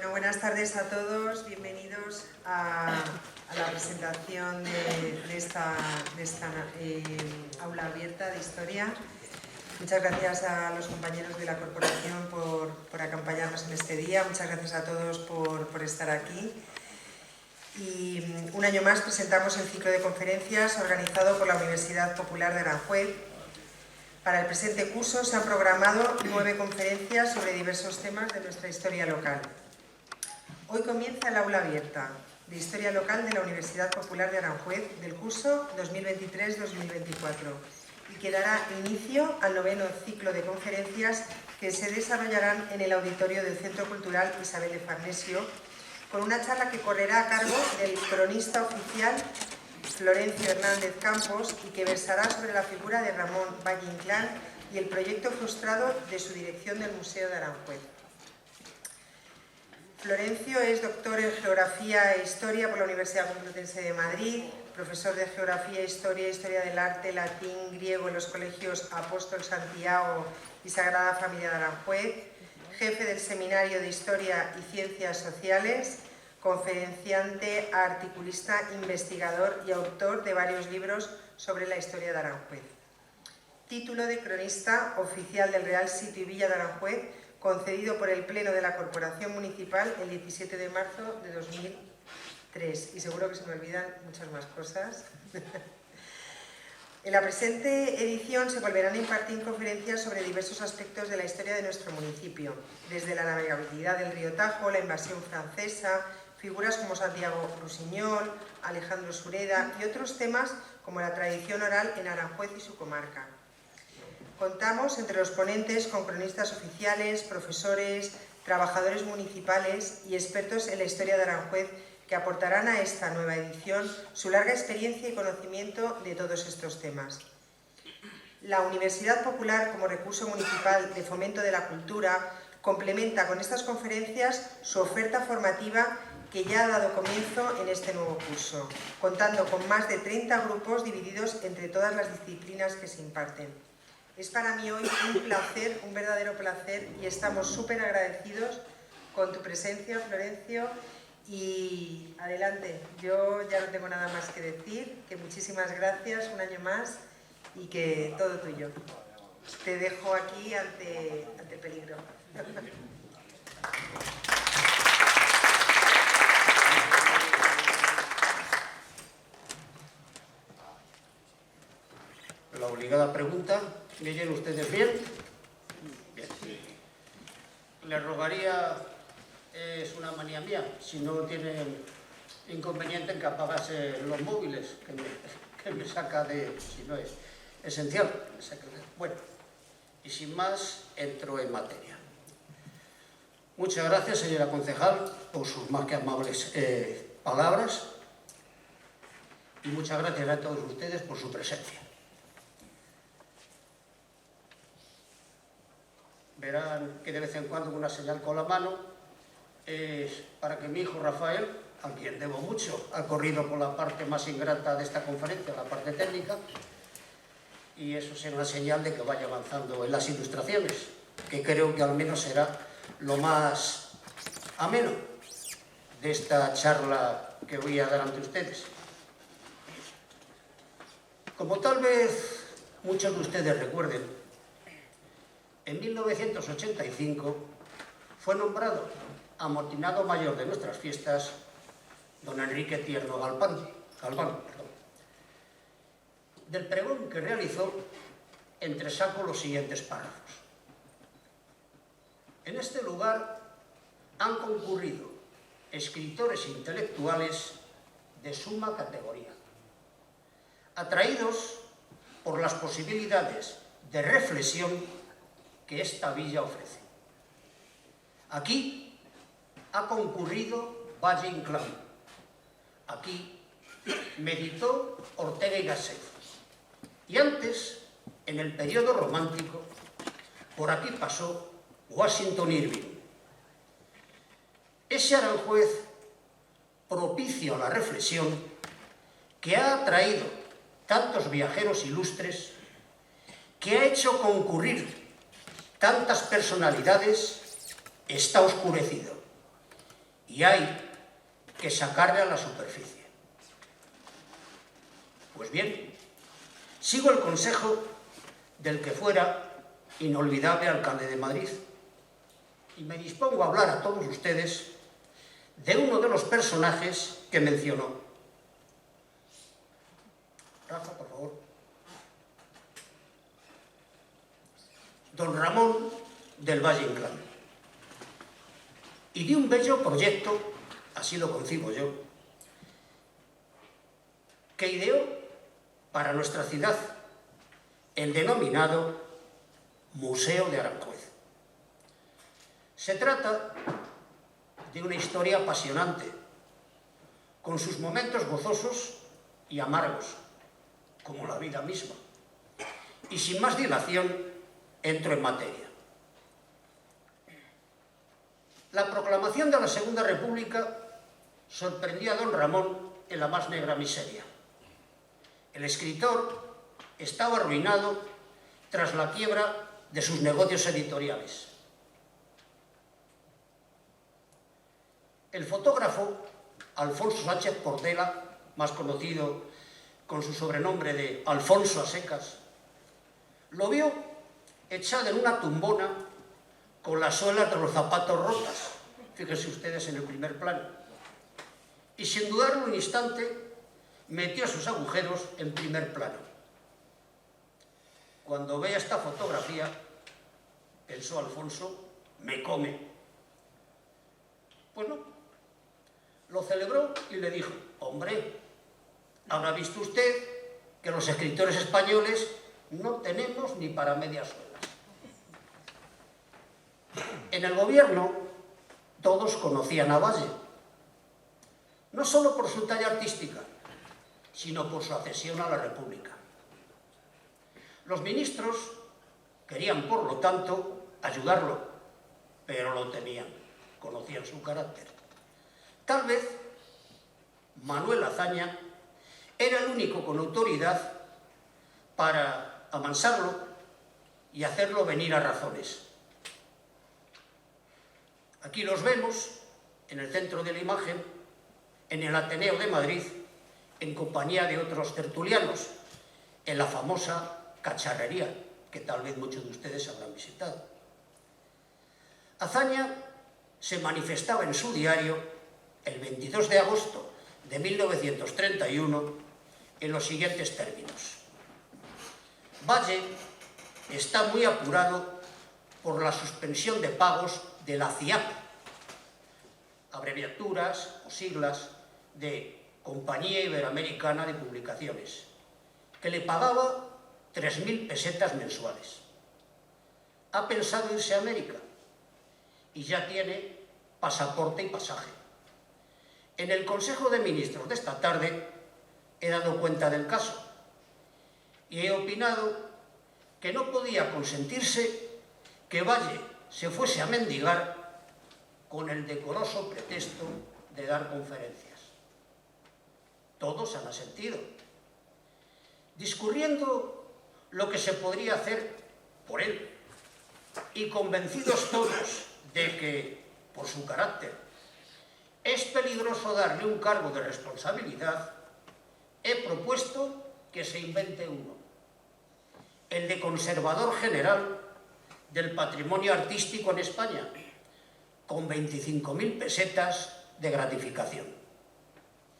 Bueno, buenas tardes a todos, bienvenidos a la presentación de esta aula abierta de historia. Muchas gracias a los compañeros de la corporación por acompañarnos en este día, muchas gracias a todos por estar aquí. Y un año más presentamos el ciclo de conferencias organizado por la Universidad Popular de Aranjuez. Para el presente curso se han programado 9 conferencias sobre diversos temas de nuestra historia local. Hoy comienza el aula abierta de Historia Local de la Universidad Popular de Aranjuez del curso 2023-2024 y que dará inicio al 9º ciclo de conferencias que se desarrollarán en el auditorio del Centro Cultural Isabel de Farnesio, con una charla que correrá a cargo del cronista oficial Florencio Hernández Campos y que versará sobre la figura de Ramón Valle Inclán y el proyecto frustrado de su dirección del Museo de Aranjuez. Florencio es doctor en Geografía e Historia por la Universidad Complutense de Madrid, profesor de Geografía, Historia, Historia del Arte, Latín, Griego en los colegios Apóstol Santiago y Sagrada Familia de Aranjuez, jefe del Seminario de Historia y Ciencias Sociales, conferenciante, articulista, investigador y autor de varios libros sobre la historia de Aranjuez. Título de cronista oficial del Real Sitio y Villa de Aranjuez, concedido por el Pleno de la Corporación Municipal el 17 de marzo de 2003. Y seguro que se me olvidan muchas más cosas. En la presente edición se volverán a impartir conferencias sobre diversos aspectos de la historia de nuestro municipio, desde la navegabilidad del río Tajo, la invasión francesa, figuras como Santiago Rusiñol, Alejandro Sureda y otros temas como la tradición oral en Aranjuez y su comarca. Contamos entre los ponentes con cronistas oficiales, profesores, trabajadores municipales y expertos en la historia de Aranjuez que aportarán a esta nueva edición su larga experiencia y conocimiento de todos estos temas. La Universidad Popular, como recurso municipal de fomento de la cultura, complementa con estas conferencias su oferta formativa que ya ha dado comienzo en este nuevo curso, contando con más de 30 grupos divididos entre todas las disciplinas que se imparten. Es para mí hoy un placer, un verdadero placer, y estamos súper agradecidos con tu presencia, Florencio. Y adelante, yo ya no tengo nada más que decir, que muchísimas gracias un año más y que todo tuyo. Te dejo aquí ante peligro. La obligada pregunta, ¿me oyen ustedes bien? Bien. Les rogaría, es una manía mía, si no tienen inconveniente en que apagase los móviles, que me saca de, si no es esencial, me saca de... Bueno, y sin más, entro en materia. Muchas gracias, señora concejal, por sus más que amables palabras, y muchas gracias a todos ustedes por su presencia. Verán que de vez en cuando una señal con la mano es para que mi hijo Rafael, a quien debo mucho, ha corrido por la parte más ingrata de esta conferencia, la parte técnica, y eso será una señal de que vaya avanzando en las ilustraciones, que creo que al menos será lo más ameno de esta charla que voy a dar ante ustedes. Como tal vez muchos de ustedes recuerden, en 1985 fue nombrado amotinado mayor de nuestras fiestas don Enrique Tierno Galván, del pregón que realizó entresaco los siguientes párrafos. En este lugar han concurrido escritores intelectuales de suma categoría, atraídos por las posibilidades de reflexión que esta villa ofrece. Aquí ha concurrido Valle Inclán, aquí meditó Ortega y Gasset, y antes, en el periodo romántico, por aquí pasó Washington Irving. Ese Aranjuez propicio a la reflexión que ha atraído tantos viajeros ilustres, que ha hecho concurrir tantas personalidades, está oscurecido. y hay que sacarle a la superficie. Pues bien, sigo el consejo del que fuera inolvidable alcalde de Madrid y me dispongo a hablar a todos ustedes de uno de los personajes que mencionó. Rafa, por favor. Don Ramón del Valle Inclán. Y de un bello proyecto, así lo concibo yo, que ideó para nuestra ciudad el denominado Museo de Aranjuez. Se trata de una historia apasionante, con sus momentos gozosos y amargos, como la vida misma. Y sin más dilación, entro en materia. La proclamación de la Segunda República sorprendió a don Ramón en la más negra miseria. El escritor estaba arruinado tras la quiebra de sus negocios editoriales. El fotógrafo Alfonso Sánchez Portela, más conocido con su sobrenombre de Alfonso a secas, lo vio echado en una tumbona con las suelas de los zapatos rotas, fíjense ustedes en el primer plano, y sin dudarlo un instante metió sus agujeros en primer plano. Cuando vea esta fotografía, pensó Alfonso, me come. Pues no, lo celebró y le dijo, hombre, habrá visto usted que los escritores españoles no tenemos ni para medias suelas. En el gobierno todos conocían a Valle, no solo por su talla artística, sino por su adhesión a la República. Los ministros querían, por lo tanto, ayudarlo, pero lo temían, conocían su carácter. Tal vez Manuel Azaña era el único con autoridad para amansarlo y hacerlo venir a razones. Aquí los vemos, en el centro de la imagen, en el Ateneo de Madrid, en compañía de otros tertulianos, en la famosa Cacharrería, que tal vez muchos de ustedes habrán visitado. Azaña se manifestaba en su diario el 22 de agosto de 1931 en los siguientes términos. Valle está muy apurado por la suspensión de pagos de la CIAP, abreviaturas o siglas de Compañía Iberoamericana de Publicaciones, que le pagaba 3.000 pesetas mensuales. Ha pensado irse a América y ya tiene pasaporte y pasaje. En el Consejo de Ministros de esta tarde he dado cuenta del caso y he opinado que no podía consentirse que Valle se fuese a mendigar con el decoroso pretexto de dar conferencias. Todos han asentido, discurriendo lo que se podría hacer por él y convencidos todos de que, por su carácter, es peligroso darle un cargo de responsabilidad, he propuesto que se invente uno, el de conservador general del patrimonio artístico en España, con 25.000 pesetas de gratificación,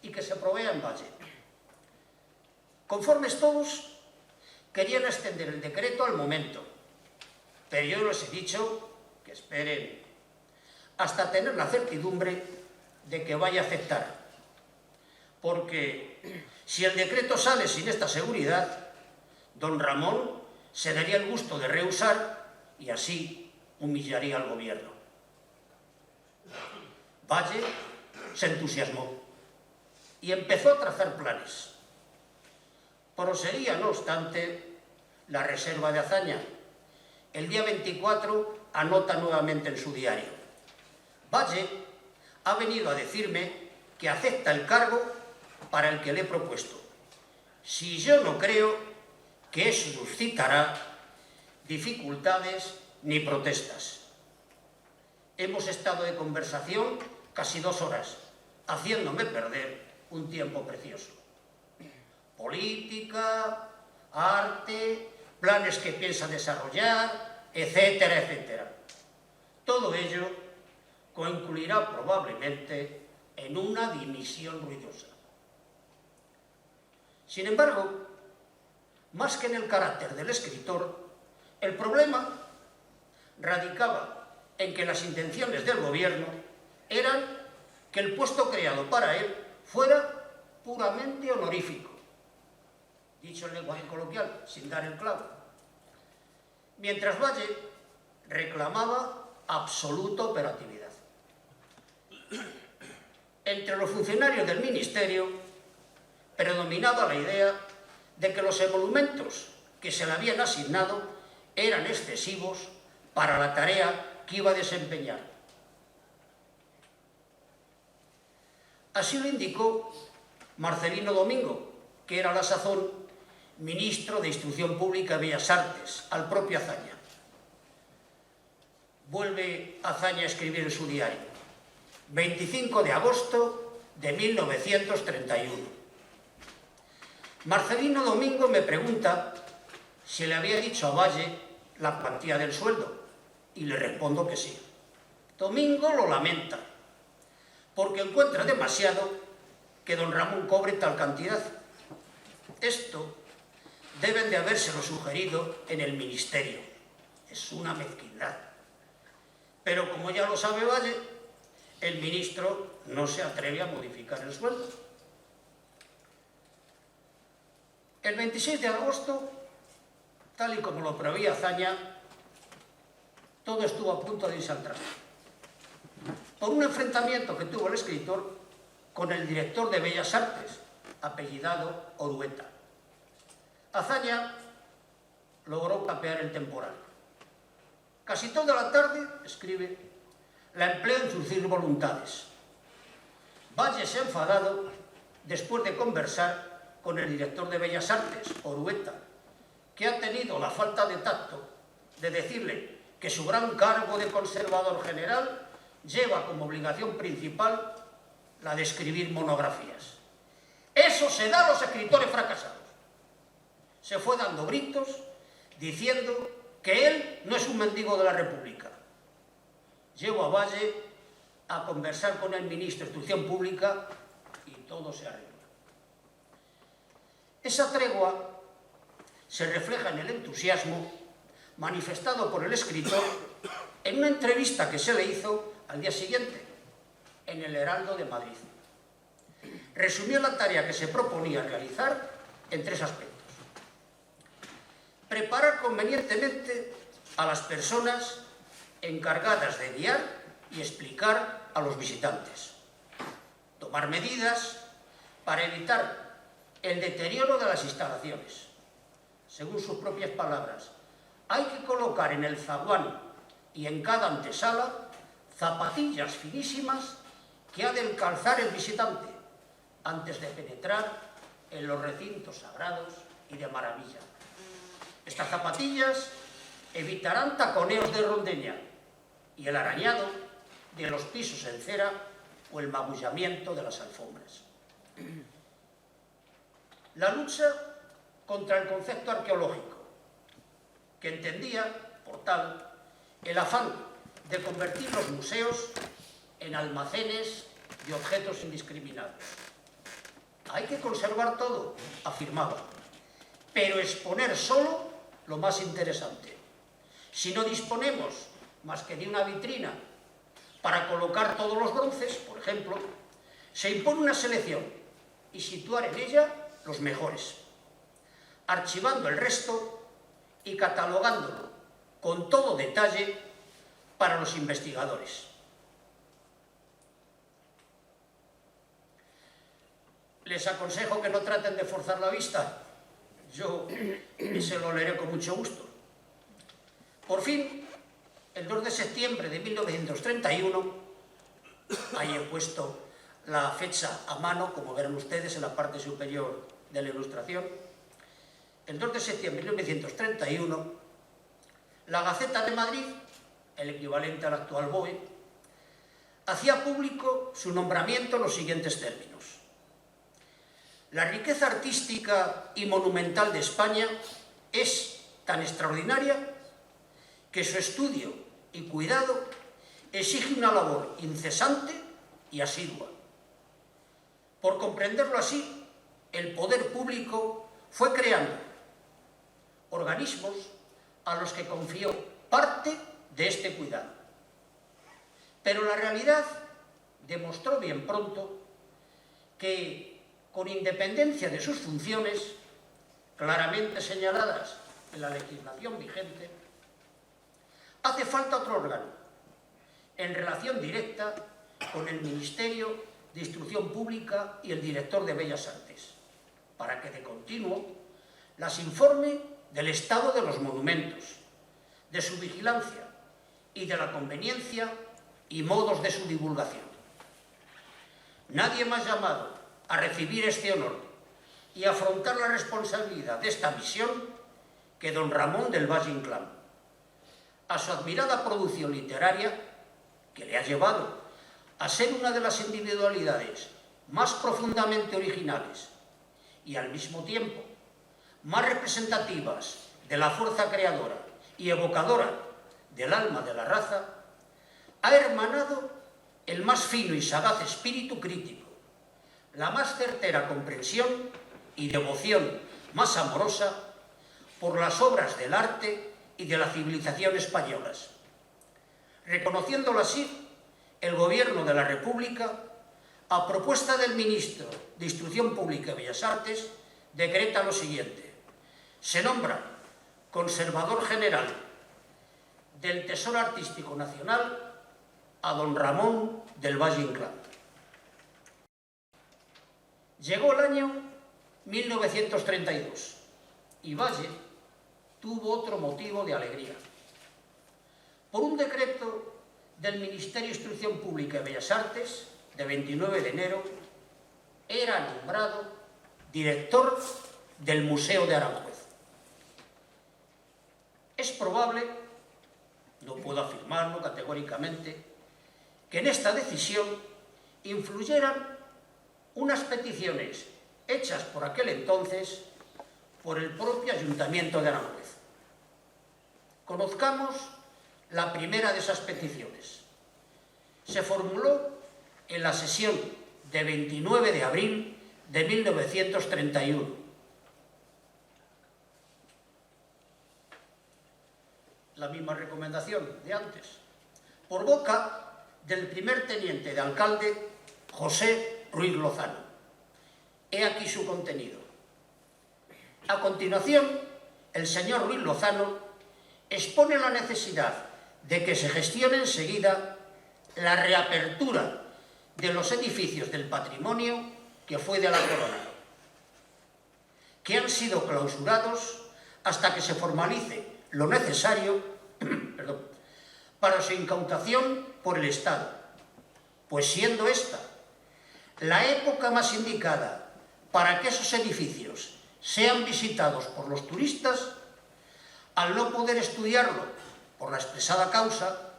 y que se provea en Valle. Conformes todos, querían extender el decreto al momento, pero yo les he dicho que esperen hasta tener la certidumbre de que vaya a aceptar, porque si el decreto sale sin esta seguridad, don Ramón se daría el gusto de rehusar y así humillaría al gobierno. Valle se entusiasmó y empezó a trazar planes. Proseguía, no obstante, la reserva de Azaña. El día 24 anota nuevamente en su diario: Valle ha venido a decirme que acepta el cargo para el que le he propuesto. Si yo no creo que eso suscitará dificultades ni protestas. Hemos estado de conversación casi 2 horas, haciéndome perder un tiempo precioso. Política, arte, planes que piensa desarrollar, etcétera, etcétera. Todo ello concluirá probablemente en una dimisión ruidosa. Sin embargo, más que en el carácter del escritor, el problema radicaba en que las intenciones del gobierno eran que el puesto creado para él fuera puramente honorífico, dicho en lenguaje coloquial, sin dar el clavo, mientras Valle reclamaba absoluta operatividad. Entre los funcionarios del ministerio predominaba la idea de que los emolumentos que se le habían asignado eran excesivos para la tarea que iba a desempeñar. Así lo indicó Marcelino Domingo, que era a la sazón ministro de Instrucción Pública y Bellas Artes, al propio Azaña. Vuelve Azaña a escribir en su diario: 25 de agosto de 1931. Marcelino Domingo me pregunta si le había dicho a Valle la cuantía del sueldo, y le respondo que sí. Domingo lo lamenta, porque encuentra demasiado que don Ramón cobre tal cantidad. Esto deben de habérselo sugerido en el ministerio. Es una mezquindad. Pero como ya lo sabe Valle, el ministro no se atreve a modificar el sueldo. El 26 de agosto, tal y como lo preveía Azaña, todo estuvo a punto de irse al traste, por un enfrentamiento que tuvo el escritor con el director de Bellas Artes, apellidado Orueta. Azaña logró capear el temporal. Casi toda la tarde, escribe, la empleo en zurcir voluntades. Valle se ha enfadado después de conversar con el director de Bellas Artes, Orueta, que ha tenido la falta de tacto de decirle que su gran cargo de conservador general lleva como obligación principal la de escribir monografías. Eso se da a los escritores fracasados. Se fue dando gritos diciendo que él no es un mendigo de la República. Llevo a Valle a conversar con el ministro de Instrucción Pública y todo se arregla. Esa tregua se refleja en el entusiasmo manifestado por el escritor en una entrevista que se le hizo al día siguiente en el Heraldo de Madrid. Resumió la tarea que se proponía realizar en 3 aspectos. Preparar convenientemente a las personas encargadas de guiar y explicar a los visitantes. Tomar medidas para evitar el deterioro de las instalaciones. Según sus propias palabras, hay que colocar en el zaguán y en cada antesala zapatillas finísimas que ha de calzar el visitante antes de penetrar en los recintos sagrados y de maravilla. Estas zapatillas evitarán taconeos de rondeña y el arañado de los pisos en cera o el magullamiento de las alfombras. La lucha contra el concepto arqueológico, que entendía, por tal, el afán de convertir los museos en almacenes de objetos indiscriminados. Hay que conservar todo, afirmaba, pero exponer solo lo más interesante. Si no disponemos más que de una vitrina para colocar todos los bronces, por ejemplo, se impone una selección y situar en ella los mejores, archivando el resto y catalogándolo con todo detalle para los investigadores. Les aconsejo que no traten de forzar la vista. Yo se lo leeré con mucho gusto. Por fin, el 2 de septiembre de 1931, ahí he puesto la fecha a mano, como verán ustedes en la parte superior de la ilustración, el 2 de septiembre de 1931, la Gaceta de Madrid, el equivalente al actual BOE, hacía público su nombramiento en los siguientes términos: la riqueza artística y monumental de España es tan extraordinaria que su estudio y cuidado exige una labor incesante y asidua. Por comprenderlo así, el poder público fue creando organismos a los que confió parte de este cuidado. Pero la realidad demostró bien pronto que, con independencia de sus funciones, claramente señaladas en la legislación vigente, hace falta otro órgano, en relación directa con el Ministerio de Instrucción Pública y el director de Bellas Artes, para que de continuo las informe del estado de los monumentos, de su vigilancia y de la conveniencia y modos de su divulgación. Nadie más llamado a recibir este honor y afrontar la responsabilidad de esta misión que don Ramón del Valle Inclán. A su admirada producción literaria, que le ha llevado a ser una de las individualidades más profundamente originales y al mismo tiempo más representativas de la fuerza creadora y evocadora del alma de la raza, ha hermanado el más fino y sagaz espíritu crítico, la más certera comprensión y devoción más amorosa por las obras del arte y de la civilización españolas. Reconociéndolo así, el Gobierno de la República, a propuesta del Ministro de Instrucción Pública y Bellas Artes, decreta lo siguiente: se nombra Conservador General del Tesoro Artístico Nacional a don Ramón del Valle Inclán. Llegó el año 1932 y Valle tuvo otro motivo de alegría. Por un decreto del Ministerio de Instrucción Pública y Bellas Artes, de 29 de enero, era nombrado director del Museo de Aranjuez. Es probable, no puedo afirmarlo categóricamente, que en esta decisión influyeran unas peticiones hechas por aquel entonces por el propio Ayuntamiento de Aranjuez. Conozcamos la primera de esas peticiones. Se formuló en la sesión de 29 de abril de 1931. La misma recomendación de antes, por boca del primer teniente de alcalde José Ruiz Lozano. He aquí su contenido. A continuación, el señor Ruiz Lozano expone la necesidad de que se gestione enseguida la reapertura de los edificios del patrimonio que fue de la corona, que han sido clausurados hasta que se formalice lo necesario para su incautación por el Estado, pues siendo esta la época más indicada para que esos edificios sean visitados por los turistas, al no poder estudiarlo por la expresada causa,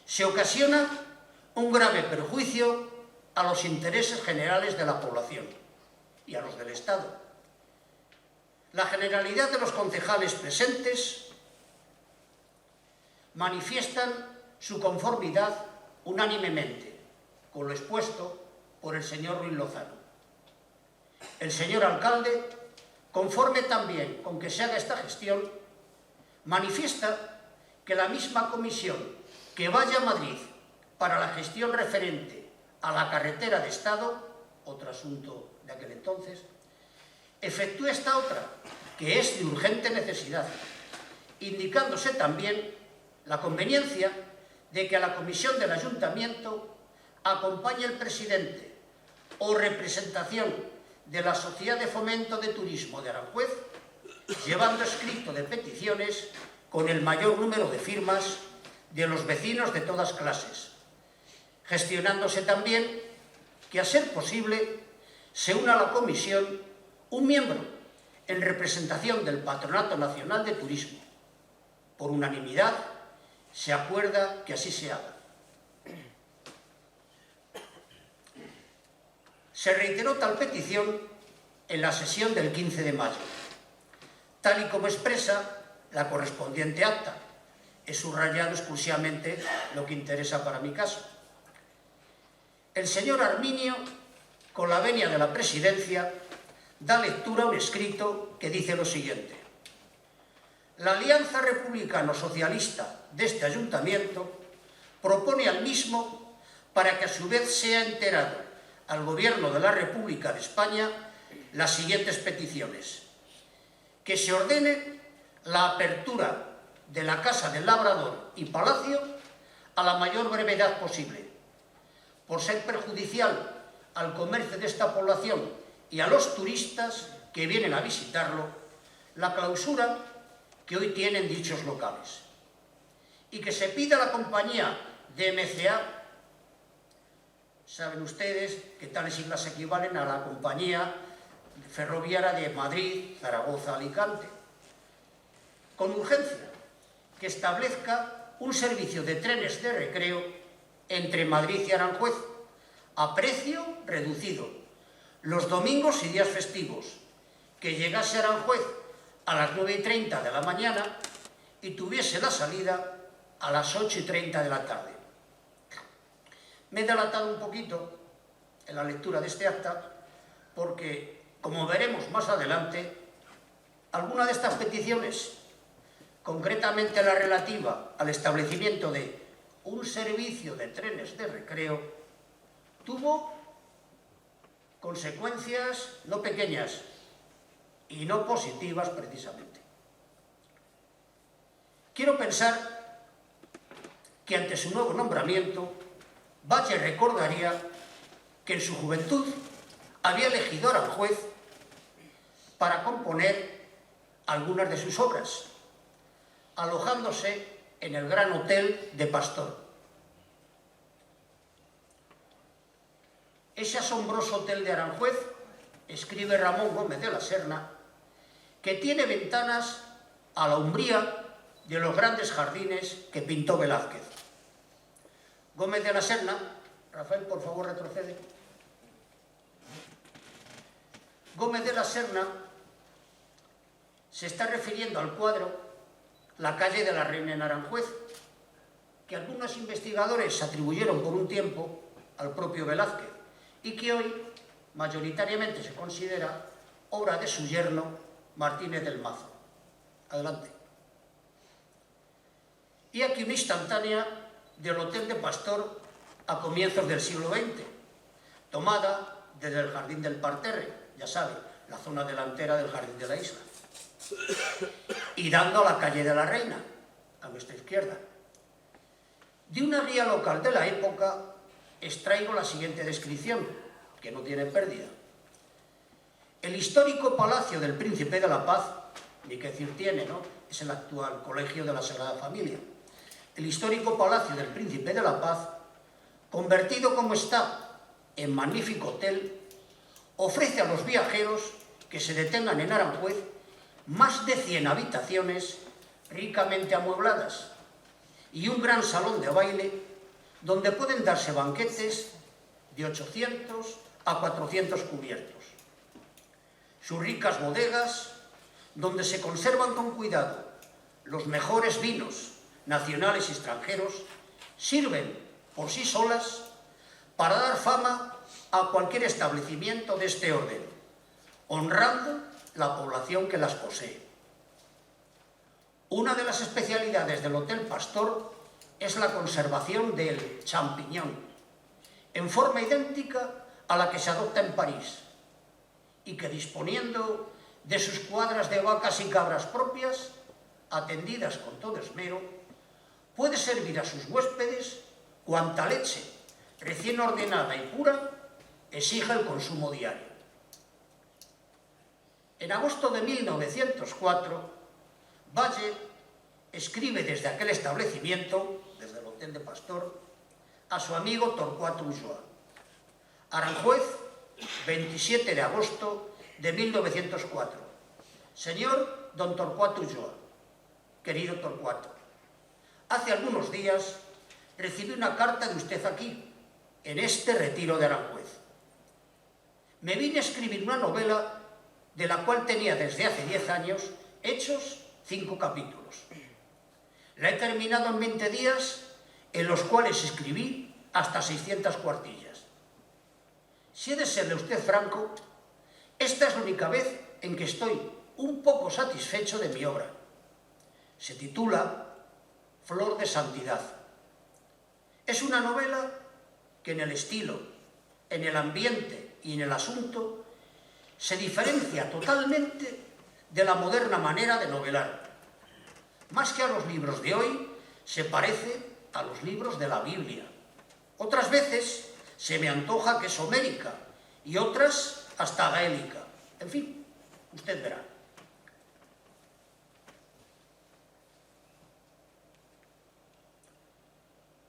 se ocasiona un grave perjuicio a los intereses generales de la población y a los del Estado. La generalidad de los concejales presentes manifiestan su conformidad unánimemente con lo expuesto por el señor Ruiz Lozano. El señor alcalde, conforme también con que se haga esta gestión, manifiesta que la misma comisión que vaya a Madrid para la gestión referente a la carretera de Estado, otro asunto de aquel entonces, efectúe esta otra, que es de urgente necesidad, indicándose también la conveniencia de que a la comisión del ayuntamiento acompañe el presidente o representación de la Sociedad de Fomento de Turismo de Aranjuez, llevando escrito de peticiones con el mayor número de firmas de los vecinos de todas clases, gestionándose también que, a ser posible, se una a la comisión un miembro en representación del Patronato Nacional de Turismo. Por unanimidad se acuerda que así se haga. Se reiteró tal petición en la sesión del 15 de mayo, tal y como expresa la correspondiente acta. He subrayado exclusivamente lo que interesa para mi caso. El señor Arminio, con la venia de la presidencia, da lectura a un escrito que dice lo siguiente: la Alianza Republicano-Socialista de este ayuntamiento propone al mismo para que a su vez sea enterado al Gobierno de la República de España las siguientes peticiones: que se ordene la apertura de la Casa del Labrador y Palacio a la mayor brevedad posible, por ser perjudicial al comercio de esta población y a los turistas que vienen a visitarlo, la clausura que hoy tienen dichos locales, y que se pida a la compañía de MCA. Saben ustedes que tales siglas equivalen a la compañía ferroviaria de Madrid, Zaragoza, Alicante, con urgencia, que establezca un servicio de trenes de recreo entre Madrid y Aranjuez a precio reducido los domingos y días festivos, que llegase a Aranjuez a las 9:30 de la mañana y tuviese la salida a las 8:30 de la tarde. Me he delatado un poquito en la lectura de este acta porque, como veremos más adelante, alguna de estas peticiones, concretamente la relativa al establecimiento de un servicio de trenes de recreo, tuvo consecuencias no pequeñas y no positivas precisamente. Quiero pensar que ante su nuevo nombramiento, Valle recordaría que en su juventud había elegido a Aranjuez para componer algunas de sus obras, alojándose en el Gran Hotel de Pastor. Ese asombroso hotel de Aranjuez, escribe Ramón Gómez de la Serna, que tiene ventanas a la umbría de los grandes jardines que pintó Velázquez. Gómez de la Serna, Rafael, por favor, retrocede. Gómez de la Serna se está refiriendo al cuadro La calle de la Reina en Aranjuez, que algunos investigadores atribuyeron por un tiempo al propio Velázquez y que hoy mayoritariamente se considera obra de su yerno Martínez del Mazo. Adelante. Y aquí una instantánea del Hotel de Pastor a comienzos del siglo XX, tomada desde el Jardín del Parterre, ya sabe, la zona delantera del Jardín de la Isla, y dando a la calle de la Reina, a nuestra izquierda. De una guía local de la época extraigo la siguiente descripción, que no tiene pérdida. El histórico Palacio del Príncipe de la Paz, ni qué decir tiene, ¿no? Es el actual Colegio de la Sagrada Familia. El histórico Palacio del Príncipe de la Paz, convertido como está en magnífico hotel, ofrece a los viajeros que se detengan en Aranjuez más de 100 habitaciones ricamente amuebladas y un gran salón de baile donde pueden darse banquetes de 800 a 400 cubiertos. Sus ricas bodegas, donde se conservan con cuidado los mejores vinos nacionales y extranjeros, sirven por sí solas para dar fama a cualquier establecimiento de este orden, honrando la población que las posee. Una de las especialidades del Hotel Pastor es la conservación del champiñón, en forma idéntica a la que se adopta en París, y que, disponiendo de sus cuadras de vacas y cabras propias, atendidas con todo esmero, puede servir a sus huéspedes cuanta leche, recién ordenada y pura, exija el consumo diario. En agosto de 1904, Valle escribe desde aquel establecimiento, desde el Hotel de Pastor, a su amigo Torcuato Ulloa: Aranjuez, 27 de agosto de 1904. Señor don Torcuato Ulloa, querido Torcuato, hace algunos días recibí una carta de usted aquí, en este retiro de Aranjuez. me vine a escribir una novela de la cual tenía desde hace 10 años hechos 5 capítulos. La he terminado en 20 días, en los cuales escribí hasta 600 cuartillas. Si he de serle usted franco, esta es la única vez en que estoy un poco satisfecho de mi obra. Se titula Flor de Santidad. Es una novela que en el estilo, en el ambiente y en el asunto se diferencia totalmente de la moderna manera de novelar. Más que a los libros de hoy, se parece a los libros de la Biblia. Otras veces se me antoja que es homérica y otras hasta gaélica. En fin, usted verá.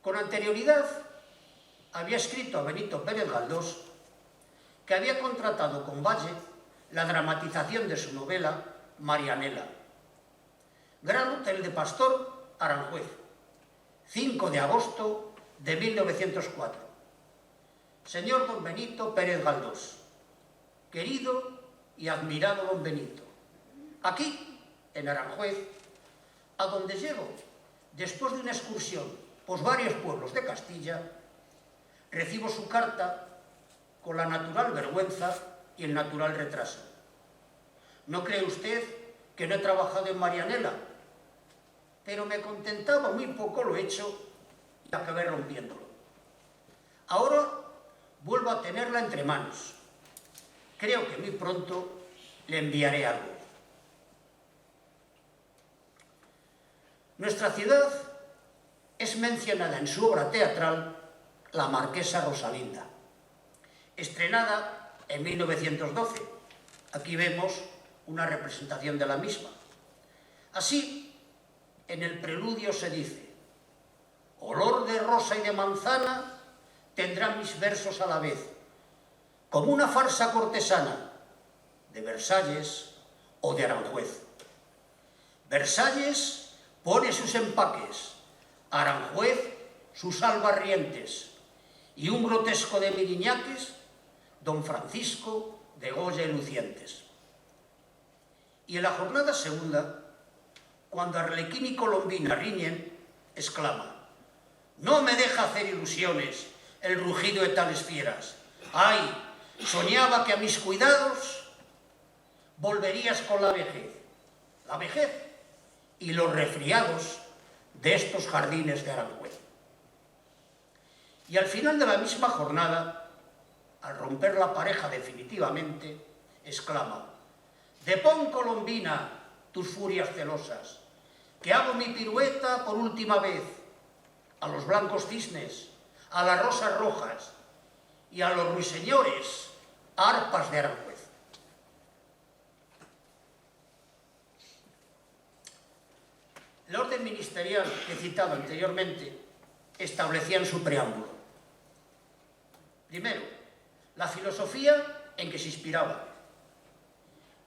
Con anterioridad había escrito a Benito Pérez Galdós que había contratado con Valle la dramatización de su novela Marianela. Gran Hotel de Pastor, Aranjuez, 5 de agosto de 1904. Señor don Benito Pérez Galdós, querido y admirado don Benito, aquí, en Aranjuez, a donde llego después de una excursión por varios pueblos de Castilla, recibo su carta con la natural vergüenza y el natural retraso. ¿No cree usted que no he trabajado en Marianela? Pero me contentaba muy poco lo hecho y acabé rompiéndolo. Ahora vuelvo a tenerla entre manos. Creo que muy pronto le enviaré algo. Nuestra ciudad es mencionada en su obra teatral La Marquesa Rosalinda, estrenada en 1912. Aquí vemos una representación de la misma. Así, en el preludio se dice: olor de rosa y de manzana tendrán mis versos a la vez, como una farsa cortesana de Versalles o de Aranjuez. Versalles pone sus empaques, Aranjuez sus albarrientes, y un grotesco de miriñaques, don Francisco de Goya y Lucientes. Y en la jornada segunda, cuando Arlequín y Colombina riñen, exclama: no me deja hacer ilusiones el rugido de tales fieras. ¡Ay! Soñaba que a mis cuidados volverías con la vejez y los resfriados de estos jardines de Aranjuez. Y al final de la misma jornada, al romper la pareja definitivamente, exclama: depón, Colombina, tus furias celosas, que hago mi pirueta por última vez a los blancos cisnes, a las rosas rojas y a los ruiseñores arpas de Aranjuez. La orden ministerial que he citado anteriormente establecía en su preámbulo: primero, la filosofía en que se inspiraba.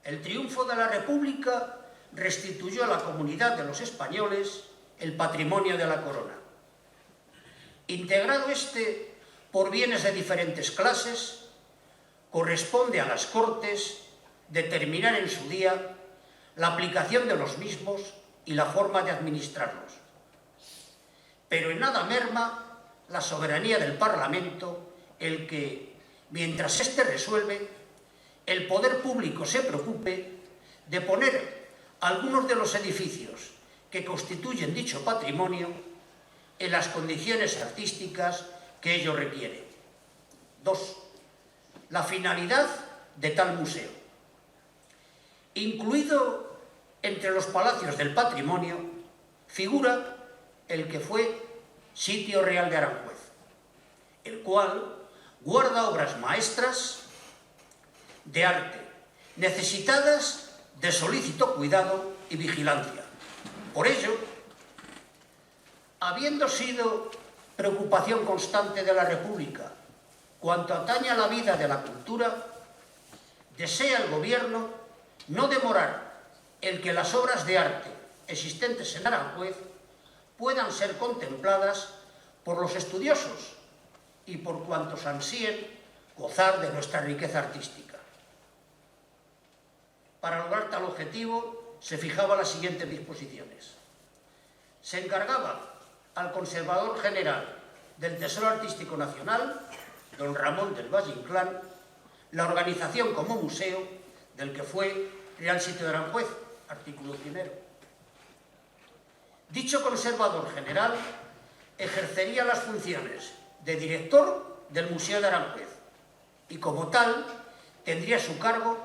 El triunfo de la República restituyó a la comunidad de los españoles el patrimonio de la corona. Integrado este por bienes de diferentes clases, corresponde a las Cortes determinar en su día la aplicación de los mismos y la forma de administrarlos. Pero en nada merma la soberanía del Parlamento, el que, mientras éste resuelve, el poder público se preocupe de poner algunos de los edificios que constituyen dicho patrimonio en las condiciones artísticas que ello requiere. 2. La finalidad de tal museo. Incluido entre los palacios del patrimonio figura el que fue Sitio Real de Aranjuez, el cual guarda obras maestras de arte, necesitadas de solícito cuidado y vigilancia. Por ello, habiendo sido preocupación constante de la República cuanto atañe a la vida de la cultura, desea el Gobierno no demorar el que las obras de arte existentes en Aranjuez puedan ser contempladas por los estudiosos y por cuantos ansíen gozar de nuestra riqueza artística. Para lograr tal objetivo se fijaban las siguientes disposiciones. Se encargaba al conservador general del Tesoro Artístico Nacional, don Ramón del Valle Inclán, la organización como museo del que fue Real Sitio de Aranjuez, artículo 1. Dicho conservador general ejercería las funciones de director del Museo de Aranjuez y, como tal, tendría a su cargo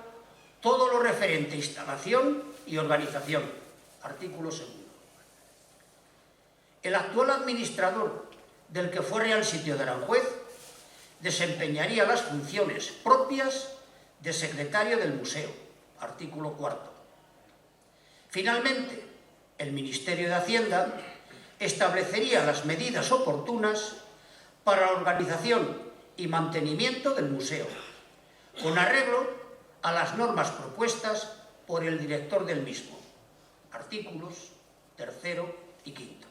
todo lo referente a instalación y organización, artículo 2. El actual administrador del que fue Real Sitio de Aranjuez desempeñaría las funciones propias de secretario del museo, artículo 4. Finalmente, el Ministerio de Hacienda establecería las medidas oportunas para la organización y mantenimiento del museo, con arreglo a las normas propuestas por el director del mismo, artículos 3 y 5.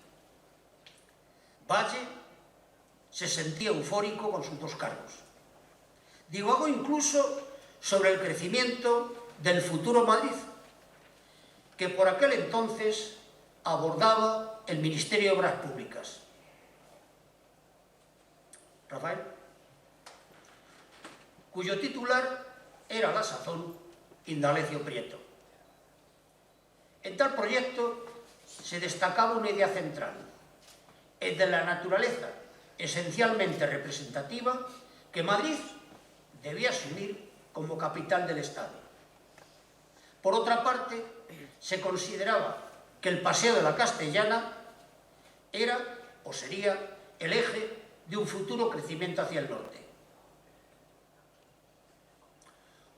Valle se sentía eufórico con sus dos cargos. Divagó incluso sobre el crecimiento del futuro Madrid, que por aquel entonces abordaba el Ministerio de Obras Públicas. Rafael, cuyo titular era a la sazón Indalecio Prieto. En tal proyecto se destacaba una idea central, el de la naturaleza esencialmente representativa que Madrid debía asumir como capital del Estado. Por otra parte, se consideraba que el Paseo de la Castellana era o sería el eje de un futuro crecimiento hacia el norte.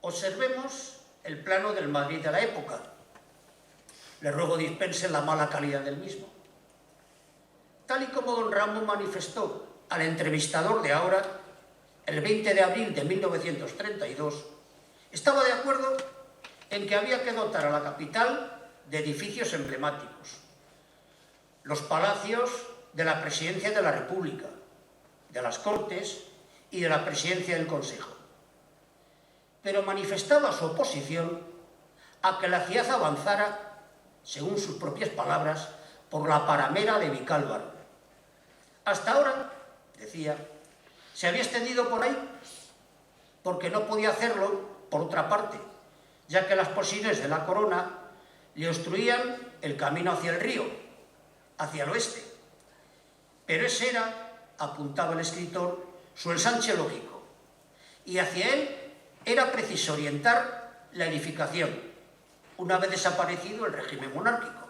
Observemos el plano del Madrid de la época. Le ruego dispensen la mala calidad del mismo. Tal y como don Ramón manifestó al entrevistador de ahora, el 20 de abril de 1932, estaba de acuerdo en que había que dotar a la capital de edificios emblemáticos, los palacios de la Presidencia de la República, de las Cortes y de la Presidencia del Consejo. Pero manifestaba su oposición a que la ciudad avanzara, según sus propias palabras, por la paramera de Vicálvaro. Hasta ahora, decía, se había extendido por ahí porque no podía hacerlo por otra parte, ya que las posiciones de la corona le obstruían el camino hacia el río, hacia el oeste. Pero ese era, apuntaba el escritor, su ensanche lógico, y hacia él era preciso orientar la edificación, una vez desaparecido el régimen monárquico.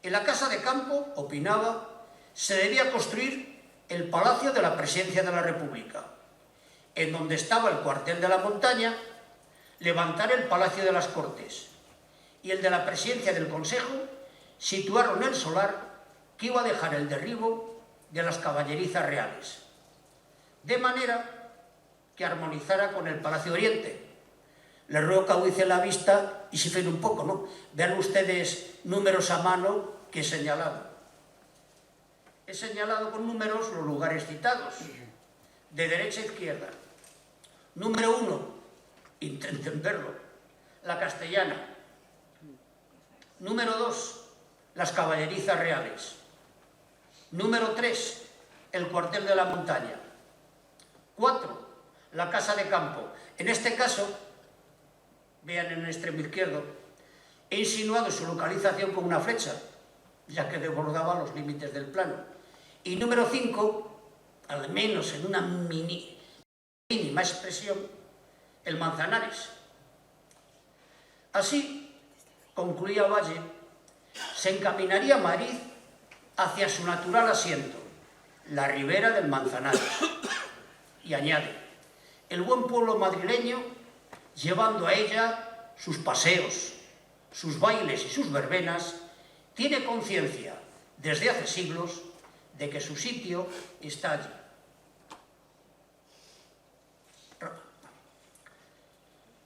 En la Casa de Campo, opinaba, se debía construir el Palacio de la Presidencia de la República, en donde estaba el cuartel de la Montaña, levantar el Palacio de las Cortes, y el de la Presidencia del Consejo situarlo en el solar que iba a dejar el derribo de las caballerizas reales, de manera que armonizara con el Palacio Oriente. Les ruego que agudicen la vista y se fijen un poco, ¿no? Vean ustedes números a mano que he señalado. He señalado con números los lugares citados, de derecha a izquierda. Número 1, intenten verlo, la Castellana. Número 2, las caballerizas reales. Número 3, el cuartel de la Montaña. 4, la Casa de Campo. En este caso, vean en el extremo izquierdo, he insinuado su localización con una flecha, ya que desbordaba los límites del plano. Y número 5, al menos en una mínima expresión, el Manzanares. Así, concluía Valle, se encaminaría Madrid hacia su natural asiento, la ribera del Manzanares. Y añade, el buen pueblo madrileño, llevando a ella sus paseos, sus bailes y sus verbenas, tiene conciencia, desde hace siglos, de que su sitio está allí.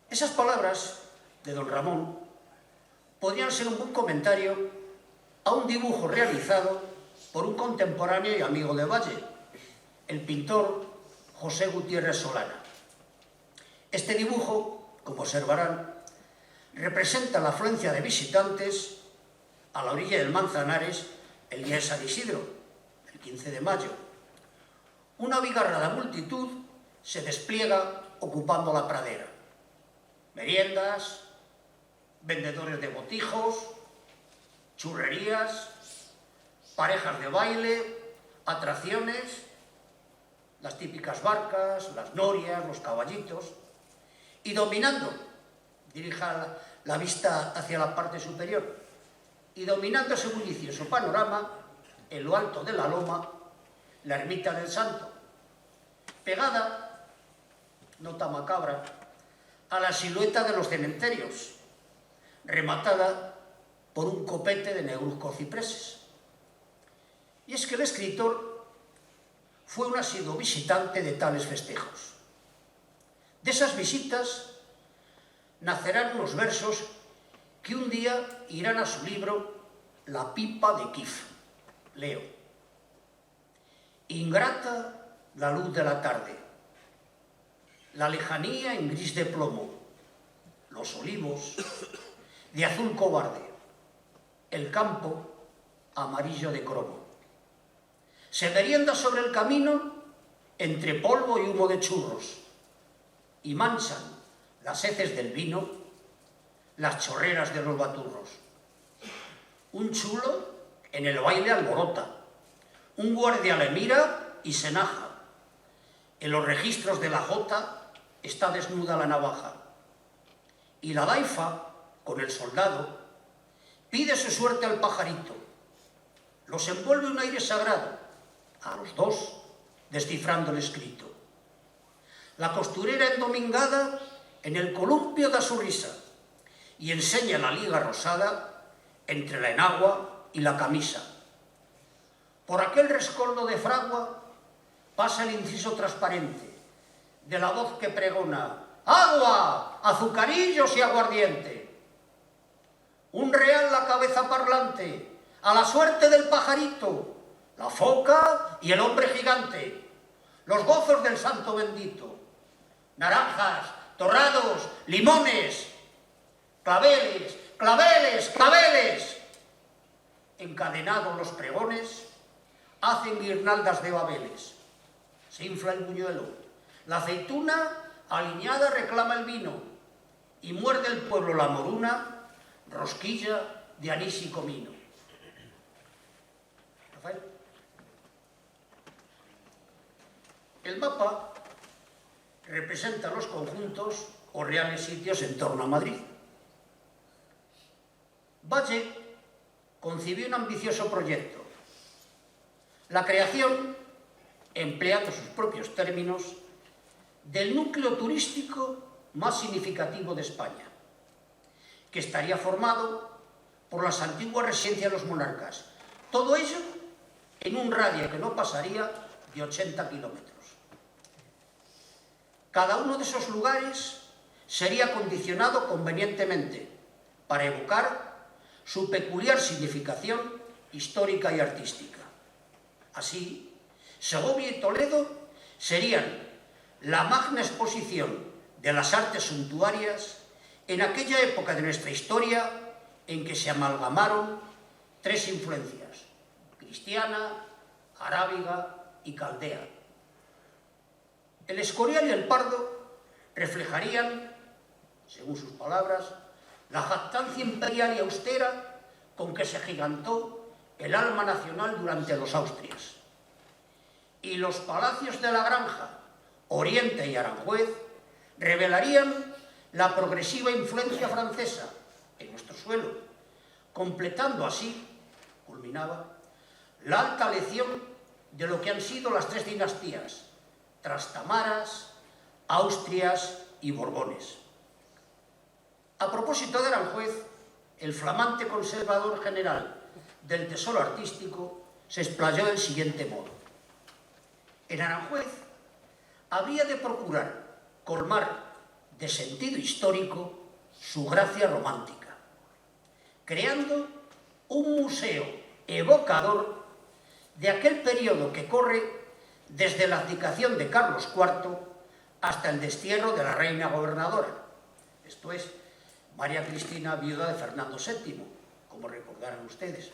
Esas palabras de don Ramón podrían ser un buen comentario a un dibujo realizado por un contemporáneo y amigo de Valle, el pintor José Gutiérrez Solana. Este dibujo, como observarán, representa la afluencia de visitantes a la orilla del Manzanares el día de San Isidro, el 15 de mayo. Una abigarrada multitud se despliega ocupando la pradera. Meriendas, vendedores de botijos, churrerías, parejas de baile, atracciones, las típicas barcas, las norias, los caballitos, y dominando, dirija la vista hacia la parte superior, y dominando ese bullicioso panorama, en lo alto de la loma, la ermita del Santo, pegada, nota macabra, a la silueta de los cementerios, rematada por un copete de negruzcos cipreses. Y es que el escritor fue un asiduo visitante de tales festejos. De esas visitas nacerán unos versos que un día irán a su libro La pipa de Kif. Leo. Ingrata la luz de la tarde, la lejanía en gris de plomo, los olivos de azul cobarde, el campo amarillo de cromo. Se merienda sobre el camino entre polvo y humo de churros y manchan las heces del vino las chorreras de los baturros. Un chulo en el baile alborota, un guardia le mira y se enaja. En los registros de la jota está desnuda la navaja. Y la daifa, con el soldado, pide su suerte al pajarito. Los envuelve un aire sagrado, a los dos, descifrando el escrito. La costurera endomingada en el columpio da su risa y enseña la liga rosada entre la enagua y la camisa. Por aquel rescoldo de fragua pasa el inciso transparente de la voz que pregona ¡agua, azucarillos y aguardiente! Un real la cabeza parlante, a la suerte del pajarito, la foca y el hombre gigante, los gozos del santo bendito, naranjas, torrados, limones, claveles, claveles, claveles. Encadenados los pregones, hacen guirnaldas de babeles. Se infla el buñuelo, la aceituna aliñada reclama el vino y muerde el pueblo la moruna, rosquilla de anís y comino. Rafael. El mapa representa los conjuntos o reales sitios en torno a Madrid. Valle concibió un ambicioso proyecto: la creación, empleando sus propios términos, del núcleo turístico más significativo de España, que estaría formado por las antiguas residencias de los monarcas. Todo ello en un radio que no pasaría de 80 kilómetros. Cada uno de esos lugares sería condicionado convenientemente para evocar su peculiar significación histórica y artística. Así, Segovia y Toledo serían la magna exposición de las artes suntuarias en aquella época de nuestra historia en que se amalgamaron tres influencias: cristiana, arábiga y caldea. El Escorial y el Pardo reflejarían, según sus palabras, la jactancia imperial y austera con que se agigantó el alma nacional durante los Austrias. Y los palacios de la Granja, Oriente y Aranjuez revelarían la progresiva influencia francesa en nuestro suelo, completando así, culminaba, la alta lección de lo que han sido las tres dinastías: Trastamaras, Austrias y Borbones. A propósito de Aranjuez, el flamante conservador general del Tesoro Artístico se explayó del siguiente modo: en Aranjuez habría de procurar colmar de sentido histórico su gracia romántica, creando un museo evocador de aquel periodo que corre desde la abdicación de Carlos IV hasta el destierro de la reina gobernadora, esto es, María Cristina, viuda de Fernando VII, como recordarán ustedes.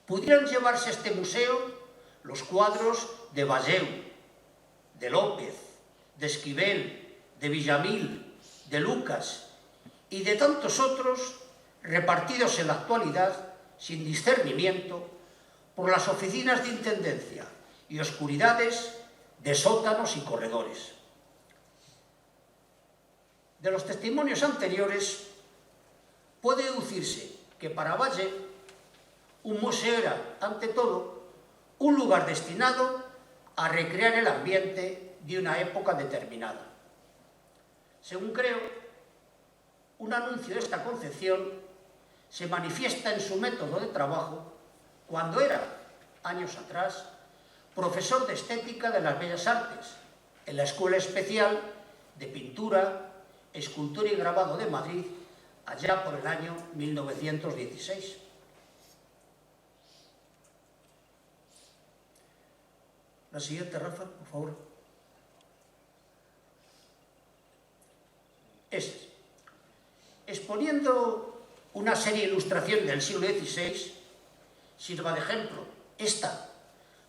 Pudieran llevarse a este museo los cuadros de Valleu, de López, de Esquivel, de Villamil, de Lucas y de tantos otros repartidos en la actualidad sin discernimiento por las oficinas de intendencia y oscuridades de sótanos y corredores. De los testimonios anteriores puede deducirse que para Valle un museo era, ante todo, un lugar destinado a recrear el ambiente de una época determinada. Según creo, un anuncio de esta concepción se manifiesta en su método de trabajo cuando era, años atrás, profesor de estética de las Bellas Artes en la Escuela Especial de Pintura, Escultura y Grabado de Madrid, allá por el año 1916. La siguiente, Rafa, por favor. Exponiendo una serie de ilustraciones del siglo XVI, sirva de ejemplo esta,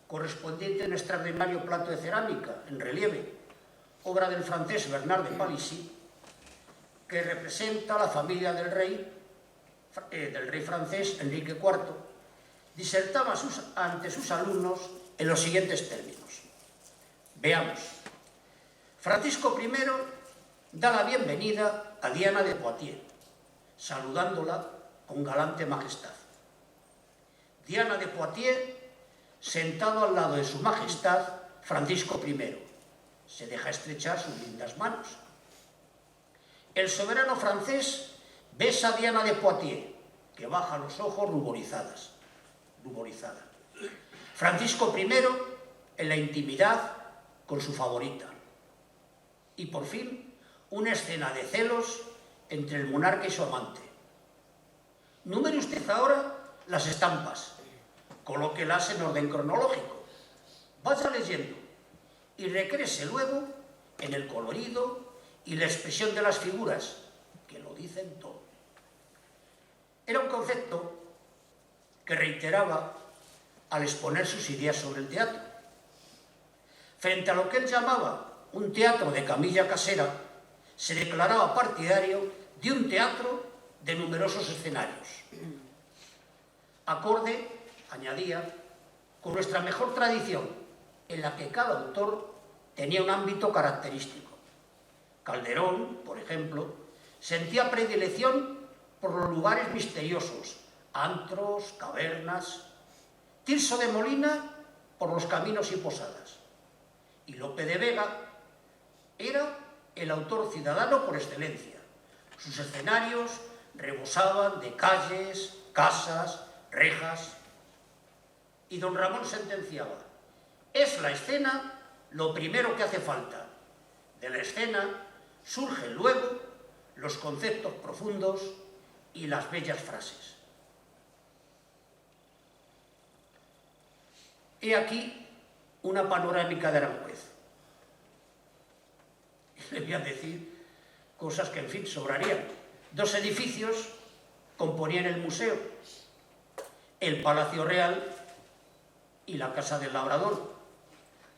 correspondiente a un extraordinario plato de cerámica en relieve, obra del francés Bernard de Palissy, que representa a la familia del rey francés Enrique IV, disertaba ante sus alumnos en los siguientes términos. Veamos. Francisco I da la bienvenida a Diana de Poitiers, saludándola con galante majestad. Diana de Poitiers, sentado al lado de su majestad, Francisco I, se deja estrechar sus lindas manos. El soberano francés besa a Diana de Poitiers, que baja los ojos ruborizada. Francisco I, en la intimidad, con su favorita. Y por fin, una escena de celos entre el monarca y su amante. Númere usted ahora las estampas, colóquelas en orden cronológico, vaya leyendo y recréese luego en el colorido y la expresión de las figuras, que lo dicen todo. Era un concepto que reiteraba al exponer sus ideas sobre el teatro. Frente a lo que él llamaba un teatro de camilla casera, se declaraba partidario de un teatro de numerosos escenarios. Acorde, añadía, con nuestra mejor tradición, en la que cada autor tenía un ámbito característico. Calderón, por ejemplo, sentía predilección por los lugares misteriosos, antros, cavernas. Tirso de Molina por los caminos y posadas. Y Lope de Vega era el autor ciudadano por excelencia. Sus escenarios rebosaban de calles, casas, rejas. Y don Ramón sentenciaba: es la escena lo primero que hace falta. De la escena surgen luego los conceptos profundos y las bellas frases. He aquí una panorámica de Aranjuez. Le voy a decir cosas que, en fin, sobrarían. Dos edificios componían el museo: el Palacio Real y la Casa del Labrador,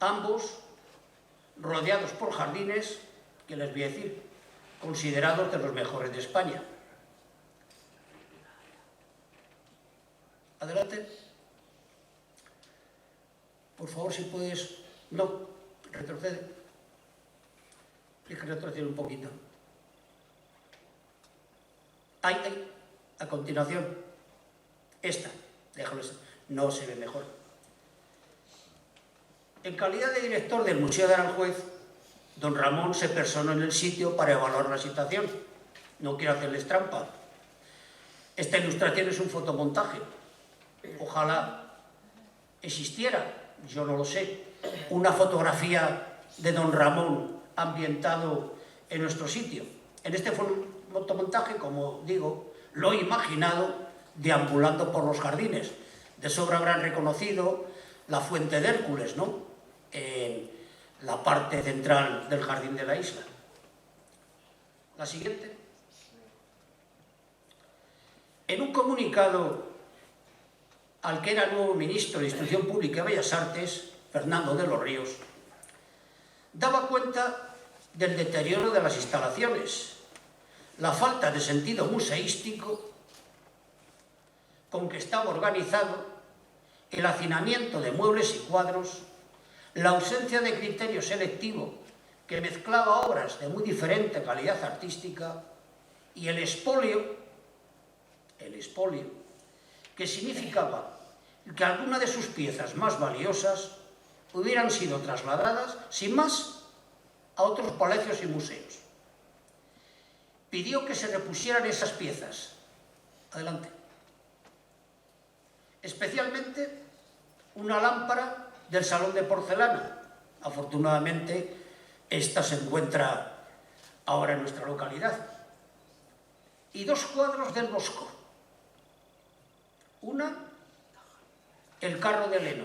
ambos rodeados por jardines que, les voy a decir, considerados de los mejores de España. Adelante. Por favor, si puedes... No, retrocede. Tienes que retroceder un poquito. Ahí. A continuación. Esta. Déjalo. No se ve mejor. En calidad de director del Museo de Aranjuez, don Ramón se personó en el sitio para evaluar la situación. No quiero hacerles trampa. Esta ilustración es un fotomontaje. Ojalá existiera, yo no lo sé, una fotografía de don Ramón ambientado en nuestro sitio. En este fotomontaje, como digo, lo he imaginado deambulando por los jardines. De sobra habrán reconocido la Fuente de Hércules, ¿no? en la parte central del jardín de la isla. La siguiente. En un comunicado al que era nuevo ministro de Instrucción Pública y Bellas Artes, Fernando de los Ríos, daba cuenta del deterioro de las instalaciones, la falta de sentido museístico con que estaba organizado, el hacinamiento de muebles y cuadros, la ausencia de criterio selectivo que mezclaba obras de muy diferente calidad artística y el expolio que significaba que alguna de sus piezas más valiosas hubieran sido trasladadas, sin más, a otros palacios y museos. Pidió que se repusieran esas piezas. Adelante. Especialmente una lámpara del Salón de Porcelana. Afortunadamente, esta se encuentra ahora en nuestra localidad. Y 2 cuadros del Bosco. Una, el carro de Leno.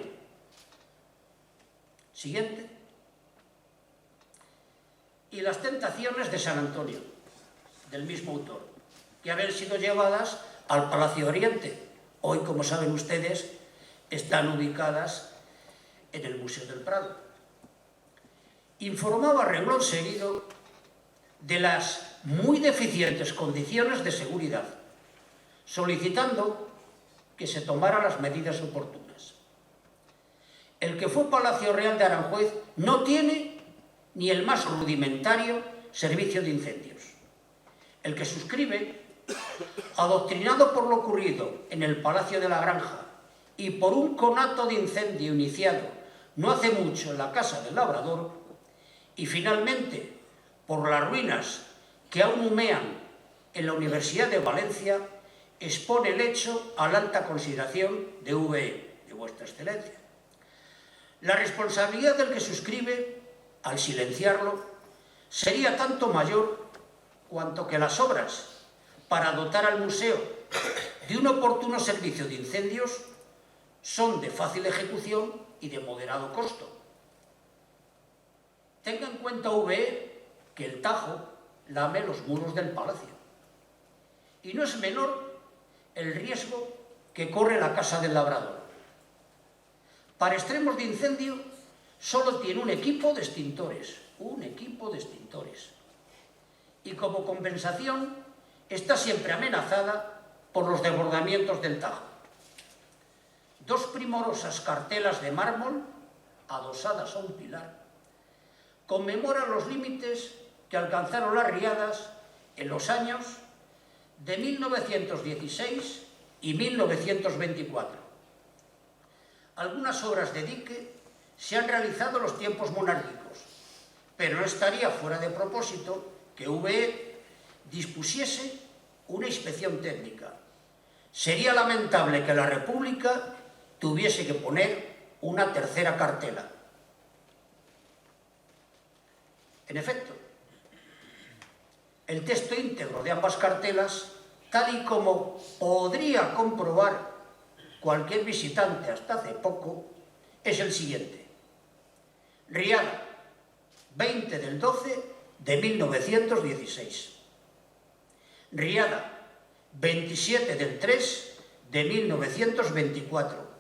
Siguiente. Y las tentaciones de San Antonio, del mismo autor, que habían sido llevadas al Palacio Oriente. Hoy, como saben ustedes, están ubicadas en el Museo del Prado. Informaba a renglón seguido de las muy deficientes condiciones de seguridad, solicitando que se tomaran las medidas oportunas. El que fue Palacio Real de Aranjuez no tiene ni el más rudimentario servicio de incendios. El que suscribe, adoctrinado por lo ocurrido en el Palacio de la Granja y por un conato de incendio iniciado no hace mucho en la Casa del Labrador, y finalmente por las ruinas que aún humean en la Universidad de Valencia, expone el hecho a la alta consideración de VE, de Vuestra Excelencia. La responsabilidad del que suscribe, al silenciarlo, sería tanto mayor cuanto que las obras para dotar al museo de un oportuno servicio de incendios son de fácil ejecución y de moderado costo. Tenga en cuenta VE que el Tajo lame los muros del palacio. Y no es menor el riesgo que corre la Casa del Labrador. Para extremos de incendio solo tiene un equipo de extintores. Y como compensación está siempre amenazada por los desbordamientos del Tajo. 2 primorosas cartelas de mármol, adosadas a un pilar, conmemoran los límites que alcanzaron las riadas en los años de 1916 y 1924. Algunas obras de dique se han realizado en los tiempos monárquicos, pero no estaría fuera de propósito que VE dispusiese una inspección técnica. Sería lamentable que la República tuviese que poner una 3ª cartela. En efecto, el texto íntegro de ambas cartelas, tal y como podría comprobar cualquier visitante hasta hace poco, es el siguiente. Riada, 20 del 12 de 1916. Riada, 27 del 3 de 1924.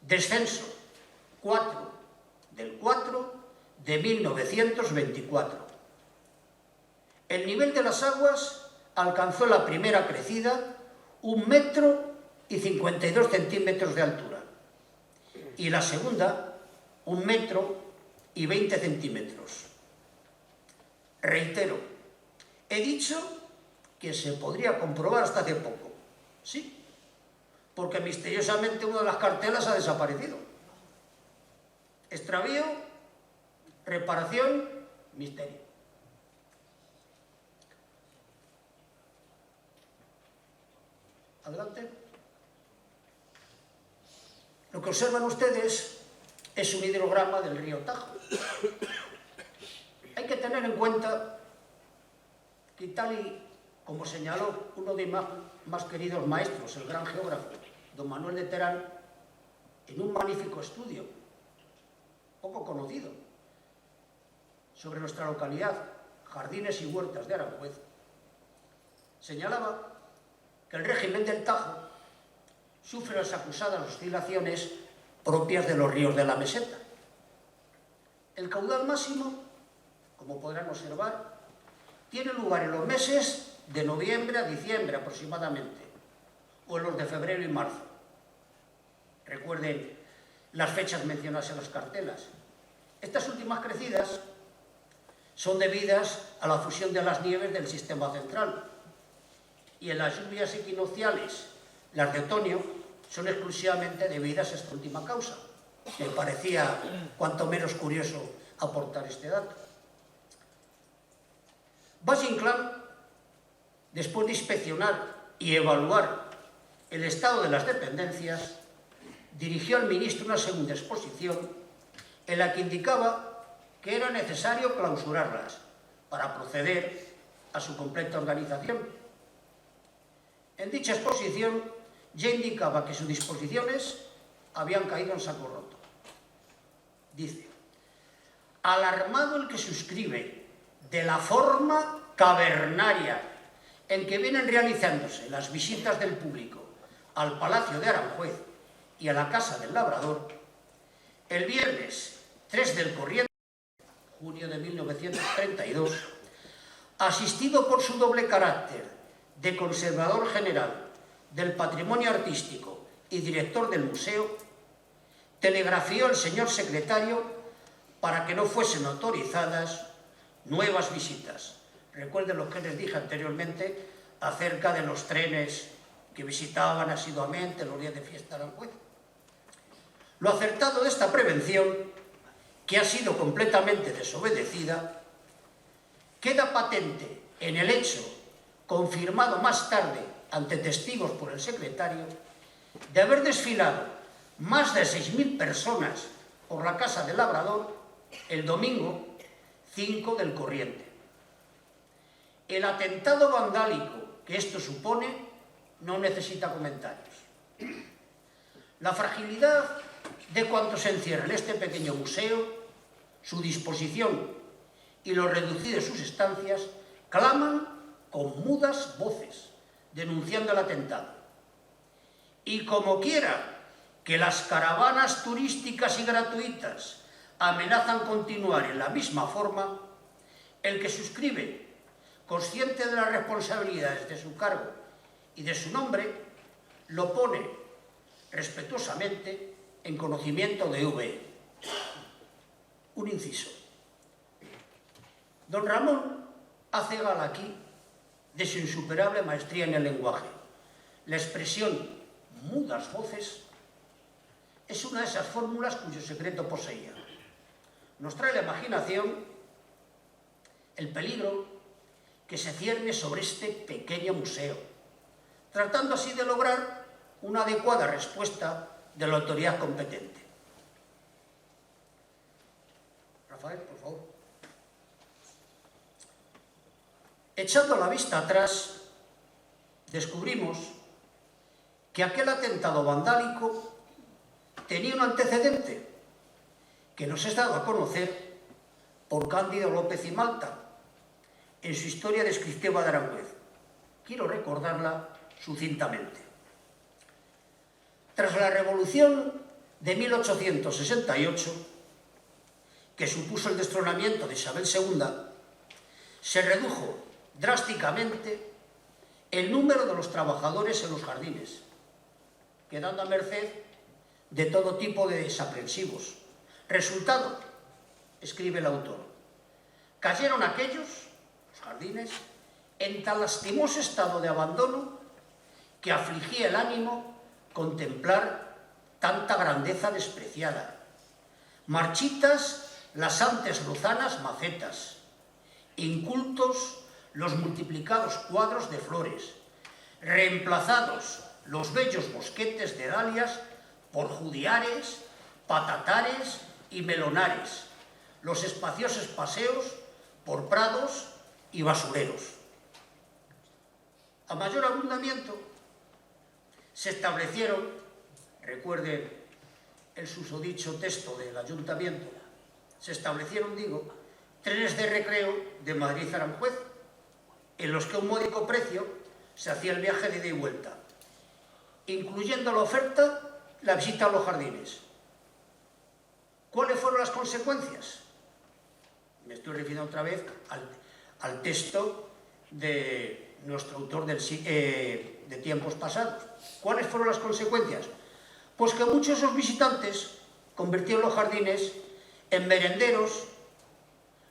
Descenso, 4 del 4 de 1924. El nivel de las aguas alcanzó la primera crecida 1,52 metros de altura y la segunda 1,20 metros. Reitero, he dicho que se podría comprobar hasta hace poco. Sí, porque misteriosamente una de las cartelas ha desaparecido. Extravío, reparación, misterio. Adelante. Lo que observan ustedes es un hidrograma del río Tajo. Hay que tener en cuenta que, tal y como señaló uno de mis más queridos maestros, el gran geógrafo, don Manuel de Terán, en un magnífico estudio poco conocido, sobre nuestra localidad, Jardines y Huertas de Aranjuez, señalaba que el régimen del Tajo sufre las acusadas oscilaciones propias de los ríos de la meseta. El caudal máximo, como podrán observar, tiene lugar en los meses de noviembre a diciembre aproximadamente, o en los de febrero y marzo. Recuerden las fechas mencionadas en las cartelas. Estas últimas crecidas son debidas a la fusión de las nieves del sistema central, y en las lluvias equinocciales, las de otoño, son exclusivamente debidas a esta última causa. Me parecía cuanto menos curioso aportar este dato. Valle-Inclán, después de inspeccionar y evaluar el estado de las dependencias, dirigió al ministro una segunda exposición en la que indicaba que era necesario clausurarlas para proceder a su completa organización. En dicha exposición ya indicaba que sus disposiciones habían caído en saco roto. Dice: alarmado el que suscribe de la forma cavernaria en que vienen realizándose las visitas del público al Palacio de Aranjuez y a la Casa del Labrador, el viernes 3 del corriente, junio de 1932, asistido por su doble carácter de conservador general del patrimonio artístico y director del museo, telegrafió al señor secretario para que no fuesen autorizadas nuevas visitas. Recuerden lo que les dije anteriormente acerca de los trenes que visitaban asiduamente los días de fiesta de Aranjuez. Lo acertado de esta prevención, que ha sido completamente desobedecida, queda patente en el hecho, confirmado más tarde ante testigos por el secretario, de haber desfilado más de 6.000 personas por la Casa del Labrador el domingo 5 del corriente. El atentado vandálico que esto supone no necesita comentarios. La fragilidad de cuanto se encierra en este pequeño museo, su disposición y lo reducido de sus estancias claman con mudas voces, denunciando el atentado. Y como quiera que las caravanas turísticas y gratuitas amenazan continuar en la misma forma, el que suscribe, consciente de las responsabilidades de su cargo y de su nombre, lo pone respetuosamente en conocimiento de VE. Un inciso. Don Ramón hace gala aquí de su insuperable maestría en el lenguaje. La expresión mudas voces es una de esas fórmulas cuyo secreto poseía. Nos trae la imaginación el peligro que se cierne sobre este pequeño museo, tratando así de lograr una adecuada respuesta de la autoridad competente. Rafael, por favor. Echando la vista atrás, descubrimos que aquel atentado vandálico tenía un antecedente que nos es dado a conocer por Cándido López y Malta en su Historia descriptiva de Aranjuez. Quiero recordarla sucintamente. Tras la Revolución de 1868, que supuso el destronamiento de Isabel II, se redujo drásticamente el número de los trabajadores en los jardines, quedando a merced de todo tipo de desaprensivos. Resultado, escribe el autor, cayeron aquellos, los jardines, en tan lastimoso estado de abandono que afligía el ánimo contemplar tanta grandeza despreciada. Marchitas las antes lozanas macetas, incultos los multiplicados cuadros de flores, reemplazados los bellos bosquetes de dalias por judiares, patatares y melonares, los espaciosos paseos por prados y basureros. A mayor abundamiento se establecieron, recuerden el susodicho texto del ayuntamiento se establecieron, digo, trenes de recreo de Madrid a Aranjuez, en los que a un módico precio se hacía el viaje de ida y vuelta, incluyendo la oferta, la visita a los jardines. ¿Cuáles fueron las consecuencias? Me estoy refiriendo otra vez al texto de nuestro autor de tiempos pasados. ¿Cuáles fueron las consecuencias? Pues que muchos de esos visitantes convirtieron los jardines en merenderos,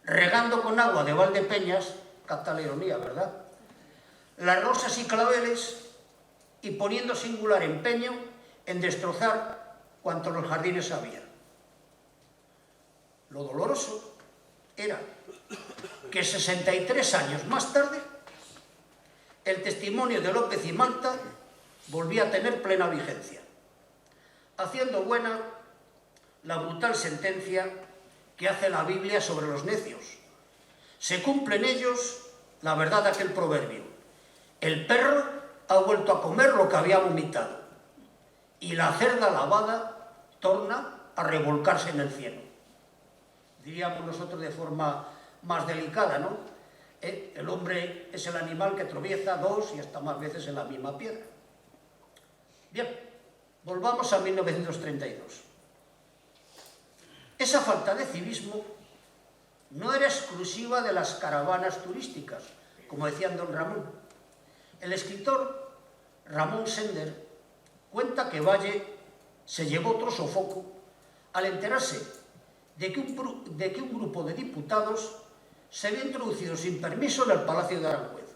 regando con agua de Valdepeñas, capta la ironía, ¿verdad?, las rosas y claveles, y poniendo singular empeño en destrozar cuanto los jardines había. Lo doloroso era que 63 años más tarde el testimonio de López y Malta volvía a tener plena vigencia, haciendo buena la brutal sentencia que hace la Biblia sobre los necios. Se cumple en ellos la verdad de aquel proverbio: el perro ha vuelto a comer lo que había vomitado, y la cerda lavada torna a revolcarse en el cielo. Diríamos nosotros de forma más delicada, ¿no? El hombre es el animal que tropieza 2 y hasta más veces en la misma piedra. Bien, volvamos a 1932. Esa falta de civismo no era exclusiva de las caravanas turísticas, como decía don Ramón. El escritor Ramón Sender cuenta que Valle se llevó otro sofoco al enterarse de que un grupo de diputados se había introducido sin permiso en el Palacio de Aranjuez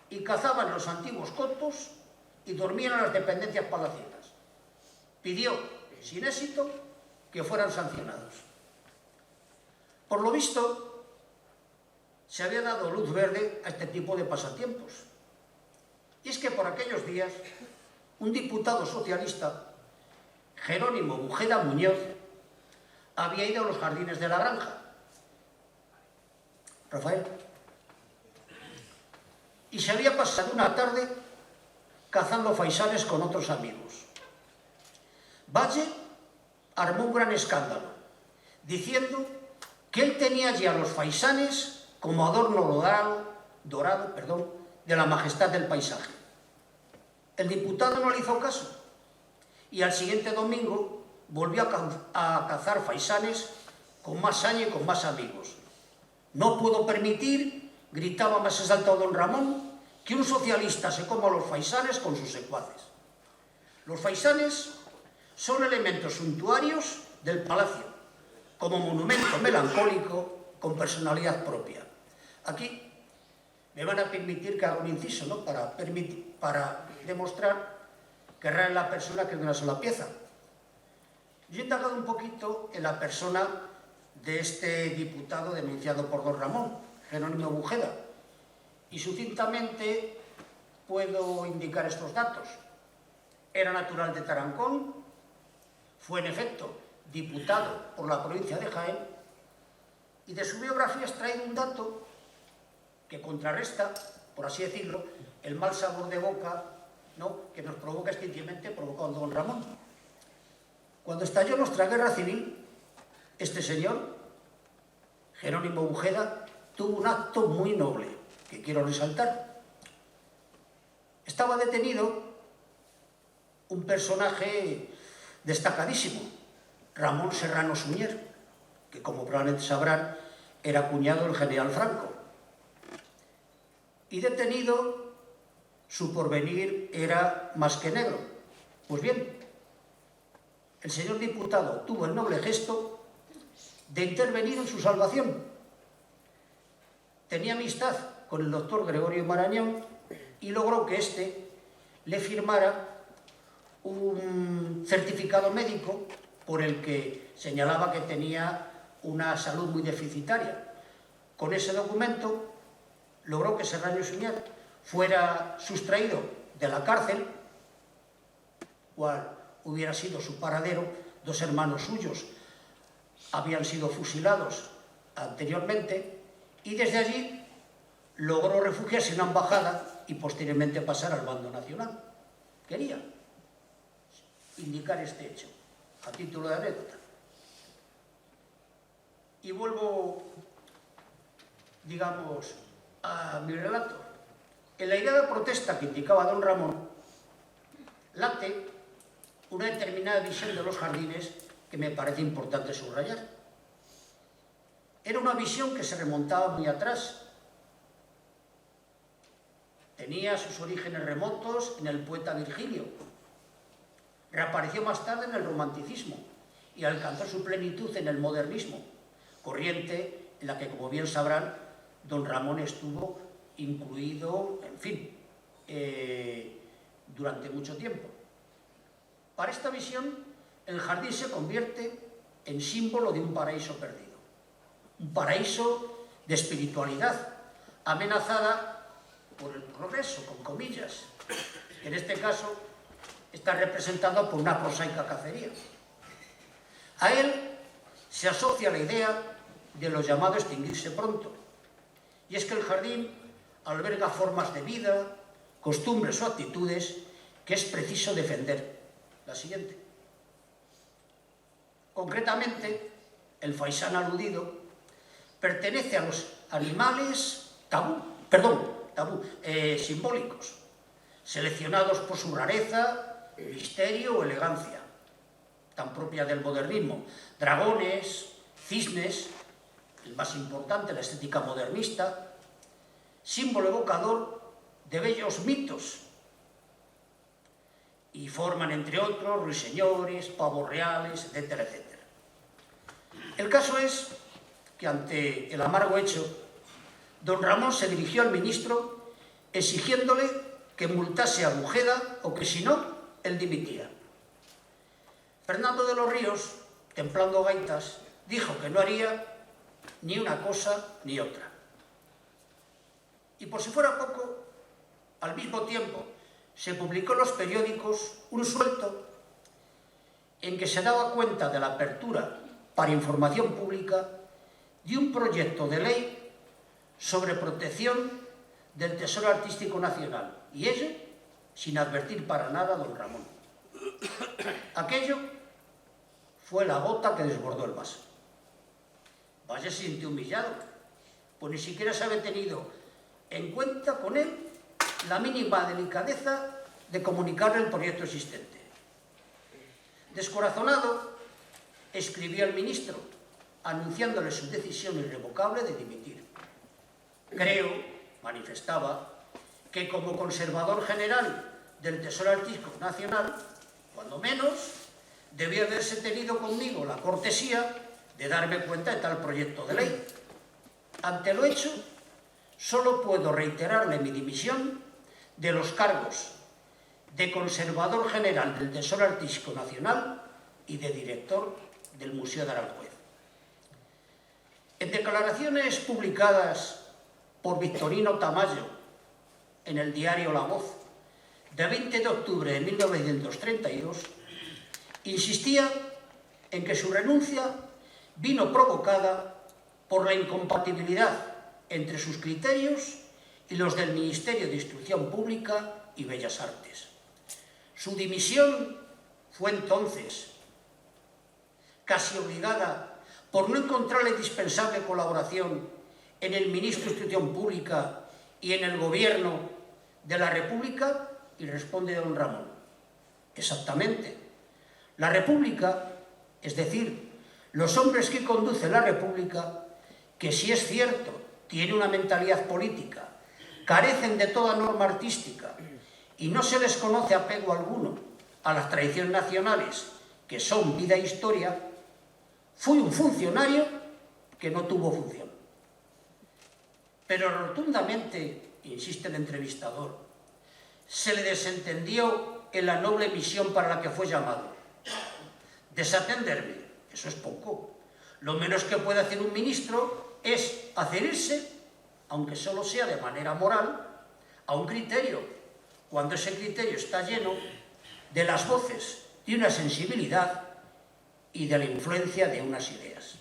y cazaban en los antiguos cotos y dormían en las dependencias palaciegas. Pidió, sin éxito, que fueran sancionados. Por lo visto, se había dado luz verde a este tipo de pasatiempos. Y es que por aquellos días, un diputado socialista, Jerónimo Bujeda Muñoz, había ido a los jardines de la granja. Rafael. Y se había pasado una tarde cazando faisanes con otros amigos. Valle armó un gran escándalo, diciendo que él tenía allí a los faisanes como adorno dorado, de la majestad del paisaje. El diputado no le hizo caso y al siguiente domingo volvió a cazar faisanes con más saña y con más amigos. No puedo permitir, gritaba más exaltado don Ramón, que un socialista se coma los faisanes con sus secuaces. Los faisanes son elementos suntuarios del palacio, como monumento melancólico con personalidad propia. Aquí me van a permitir que haga un inciso, ¿no?, para demostrar que rara es la persona que es de una sola pieza. Yo he indagado un poquito en la persona de este diputado denunciado por don Ramón, Jerónimo Bujeda, y sucintamente puedo indicar estos datos. Era natural de Tarancón, fue en efecto diputado por la provincia de Jaén, y de su biografía he extraído un dato que contrarresta, por así decirlo, el mal sabor de boca, ¿no?, que nos provoca este incidente provocado don Ramón. Cuando estalló nuestra guerra civil, este señor, Jerónimo Bujeda, tuvo un acto muy noble, que quiero resaltar. Estaba detenido un personaje destacadísimo, Ramón Serrano Suñer, que, como probablemente sabrán, era cuñado del general Franco. Y detenido, su porvenir era más que negro. Pues bien, el señor diputado tuvo el noble gesto de intervenir en su salvación. Tenía amistad con el doctor Gregorio Marañón y logró que éste le firmara un certificado médico por el que señalaba que tenía una salud muy deficitaria. Con ese documento logró que Serrano Suñer fuera sustraído de la cárcel, cual hubiera sido su paradero. 2 hermanos suyos habían sido fusilados anteriormente, y desde allí logró refugiarse en una embajada y posteriormente pasar al bando nacional. Quería indicar este hecho a título de anécdota. Y vuelvo, digamos, a mi relato. En la airada protesta que indicaba don Ramón, late una determinada visión de los jardines que me parece importante subrayar. Era una visión que se remontaba muy atrás. Tenía sus orígenes remotos en el poeta Virgilio. Reapareció más tarde en el romanticismo y alcanzó su plenitud en el modernismo, corriente en la que, como bien sabrán, don Ramón estuvo incluido, en fin, durante mucho tiempo. Para esta visión, el jardín se convierte en símbolo de un paraíso perdido, un paraíso de espiritualidad amenazada por el progreso, con comillas, que en este caso está representado por una prosaica cacería. A él se asocia la idea de lo llamado extinguirse pronto, y es que el jardín alberga formas de vida, costumbres o actitudes que es preciso defender. La siguiente. Concretamente, el faisán aludido pertenece a los animales simbólicos, seleccionados por su rareza, misterio o elegancia, tan propia del modernismo. Dragones, cisnes, el más importante, la estética modernista, símbolo evocador de bellos mitos, y forman, entre otros, ruiseñores, pavos reales, etcétera, etcétera. El caso es que, ante el amargo hecho, don Ramón se dirigió al ministro exigiéndole que multase a Bujeda o que, si no, él dimitía. Fernando de los Ríos, templando gaitas, dijo que no haría ni una cosa ni otra. Y por si fuera poco, al mismo tiempo, se publicó en los periódicos un suelto en que se daba cuenta de la apertura para información pública de un proyecto de ley sobre protección del tesoro artístico nacional, y ello sin advertir para nada a don Ramón. Aquello fue la gota que desbordó el vaso. Vaya, se sintió humillado, pues ni siquiera se había tenido en cuenta con él la mínima delicadeza de comunicarle el proyecto existente. Descorazonado, escribió al ministro anunciándole su decisión irrevocable de dimitir. Creo, manifestaba, que como conservador general del Tesoro Artístico Nacional, cuando menos, debía haberse tenido conmigo la cortesía de darme cuenta de tal proyecto de ley. Ante lo hecho, solo puedo reiterarle mi dimisión de los cargos de conservador general del Tesoro Artístico Nacional y de director del Museo de Aranjuez. En declaraciones publicadas por Victorino Tamayo en el diario La Voz de 20 de octubre de 1932, insistía en que su renuncia vino provocada por la incompatibilidad entre sus criterios y los del Ministerio de Instrucción Pública y Bellas Artes. Su dimisión fue entonces casi obligada por no encontrar la indispensable colaboración en el Ministro de Instrucción Pública y en el Gobierno de la República, y responde don Ramón: exactamente. La República, es decir, los hombres que conducen la República, que si es cierto, tiene una mentalidad política, carecen de toda norma artística y no se les conoce apego alguno a las tradiciones nacionales, que son vida e historia, fui un funcionario que no tuvo función. Pero rotundamente, insiste el entrevistador, se le desentendió en la noble misión para la que fue llamado. Desatenderme, eso es poco. Lo menos que puede hacer un ministro es adherirse, aunque solo sea de manera moral, a un criterio, cuando ese criterio está lleno de las voces de una sensibilidad y de la influencia de unas ideas.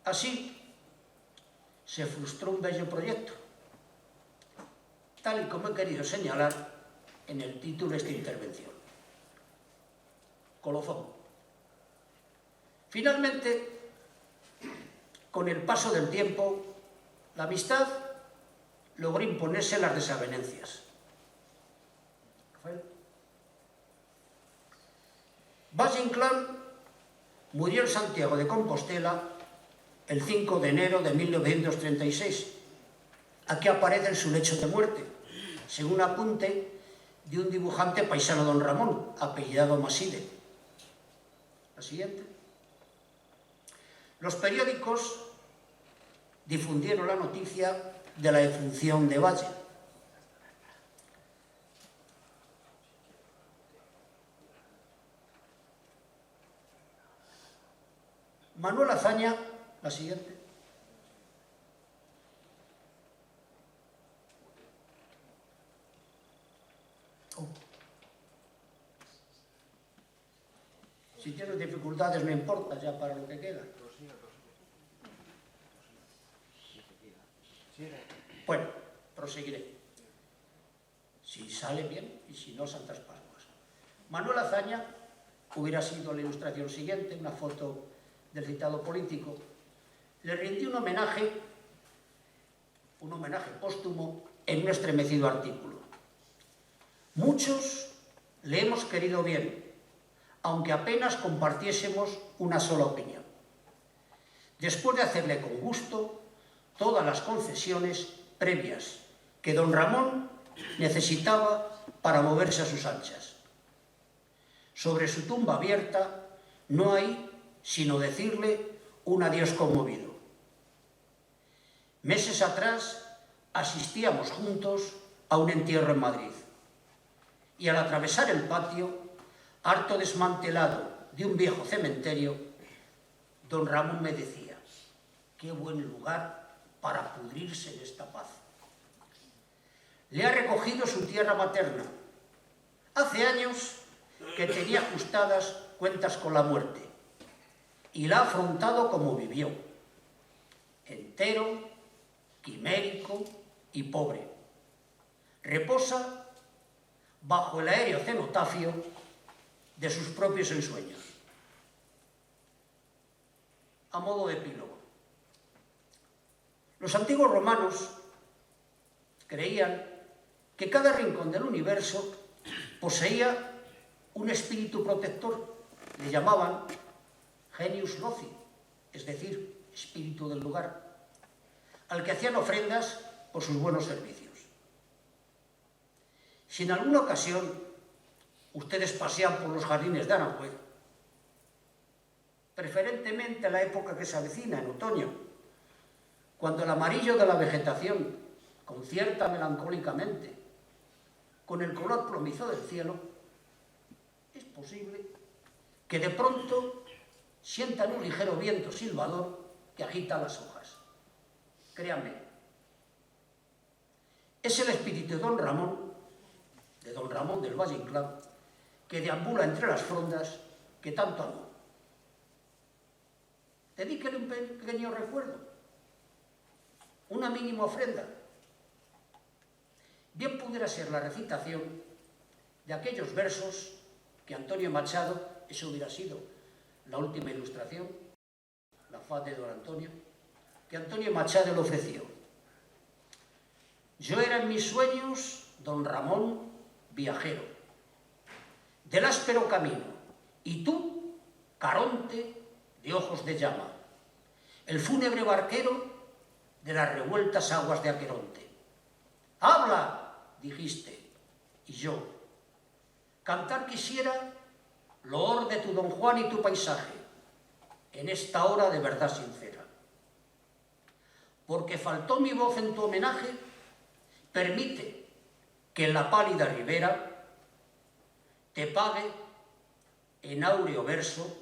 Así se frustró un bello proyecto, tal y como he querido señalar en el título de esta intervención. Colofón. Finalmente, con el paso del tiempo, la amistad logró imponerse las desavenencias. Valle-Inclán murió en Santiago de Compostela el 5 de enero de 1936. Aquí aparece en su lecho de muerte, según apunte de un dibujante paisano, don Ramón, apellidado Maside. La siguiente. Los periódicos difundieron la noticia de la defunción de Valle. Manuel Azaña, la siguiente. Si tienes dificultades no importa, ya para lo que queda. Bueno, proseguiré. Si sale bien y si no, Santas Pascuas. Manuel Azaña hubiera sido la ilustración siguiente, una foto del citado político. Le rindió un homenaje póstumo en un estremecido artículo. Muchos le hemos querido bien, aunque apenas compartiésemos una sola opinión. Después de hacerle con gusto todas las concesiones previas que don Ramón necesitaba para moverse a sus anchas. Sobre su tumba abierta no hay sino decirle un adiós conmovido. Meses atrás asistíamos juntos a un entierro en Madrid y al atravesar el patio, harto desmantelado de un viejo cementerio, don Ramón me decía: qué buen lugar para pudrirse en esta paz. Le ha recogido su tierra materna. Hace años que tenía ajustadas cuentas con la muerte y la ha afrontado como vivió, entero, quimérico y pobre. Reposa bajo el aéreo cenotafio de sus propios ensueños. A modo de epílogo. Los antiguos romanos creían que cada rincón del universo poseía un espíritu protector. Le llamaban genius loci, es decir, espíritu del lugar, al que hacían ofrendas por sus buenos servicios. Si en alguna ocasión ustedes pasean por los jardines de Aranjuez, preferentemente en la época que se avecina, en otoño, cuando el amarillo de la vegetación concierta melancólicamente con el color plomizo del cielo, es posible que de pronto sientan un ligero viento silbador que agita las hojas. Créanme, es el espíritu de don Ramón del Valle-Inclán, que deambula entre las frondas que tanto amó. Dedíquele un pequeño recuerdo, una mínima ofrenda. Bien pudiera ser la recitación de aquellos versos que Antonio Machado, eso hubiera sido la última ilustración, la faz de don Antonio, que Antonio Machado le ofreció. Yo era en mis sueños don Ramón viajero, del áspero camino, y tú, Caronte de ojos de llama, el fúnebre barquero de las revueltas aguas de Aqueronte. ¡Habla!, dijiste, y yo, cantar quisiera loor de tu don Juan y tu paisaje, en esta hora de verdad sincera. Porque faltó mi voz en tu homenaje, permite que en la pálida ribera te pague en áureo verso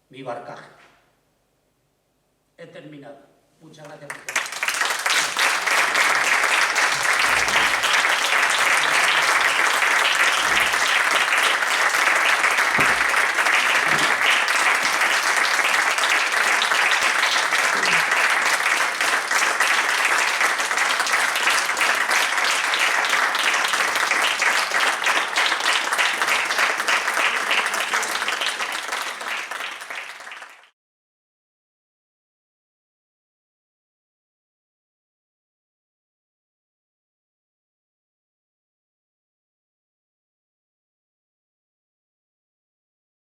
mi barcaje. He terminado. Muchas gracias.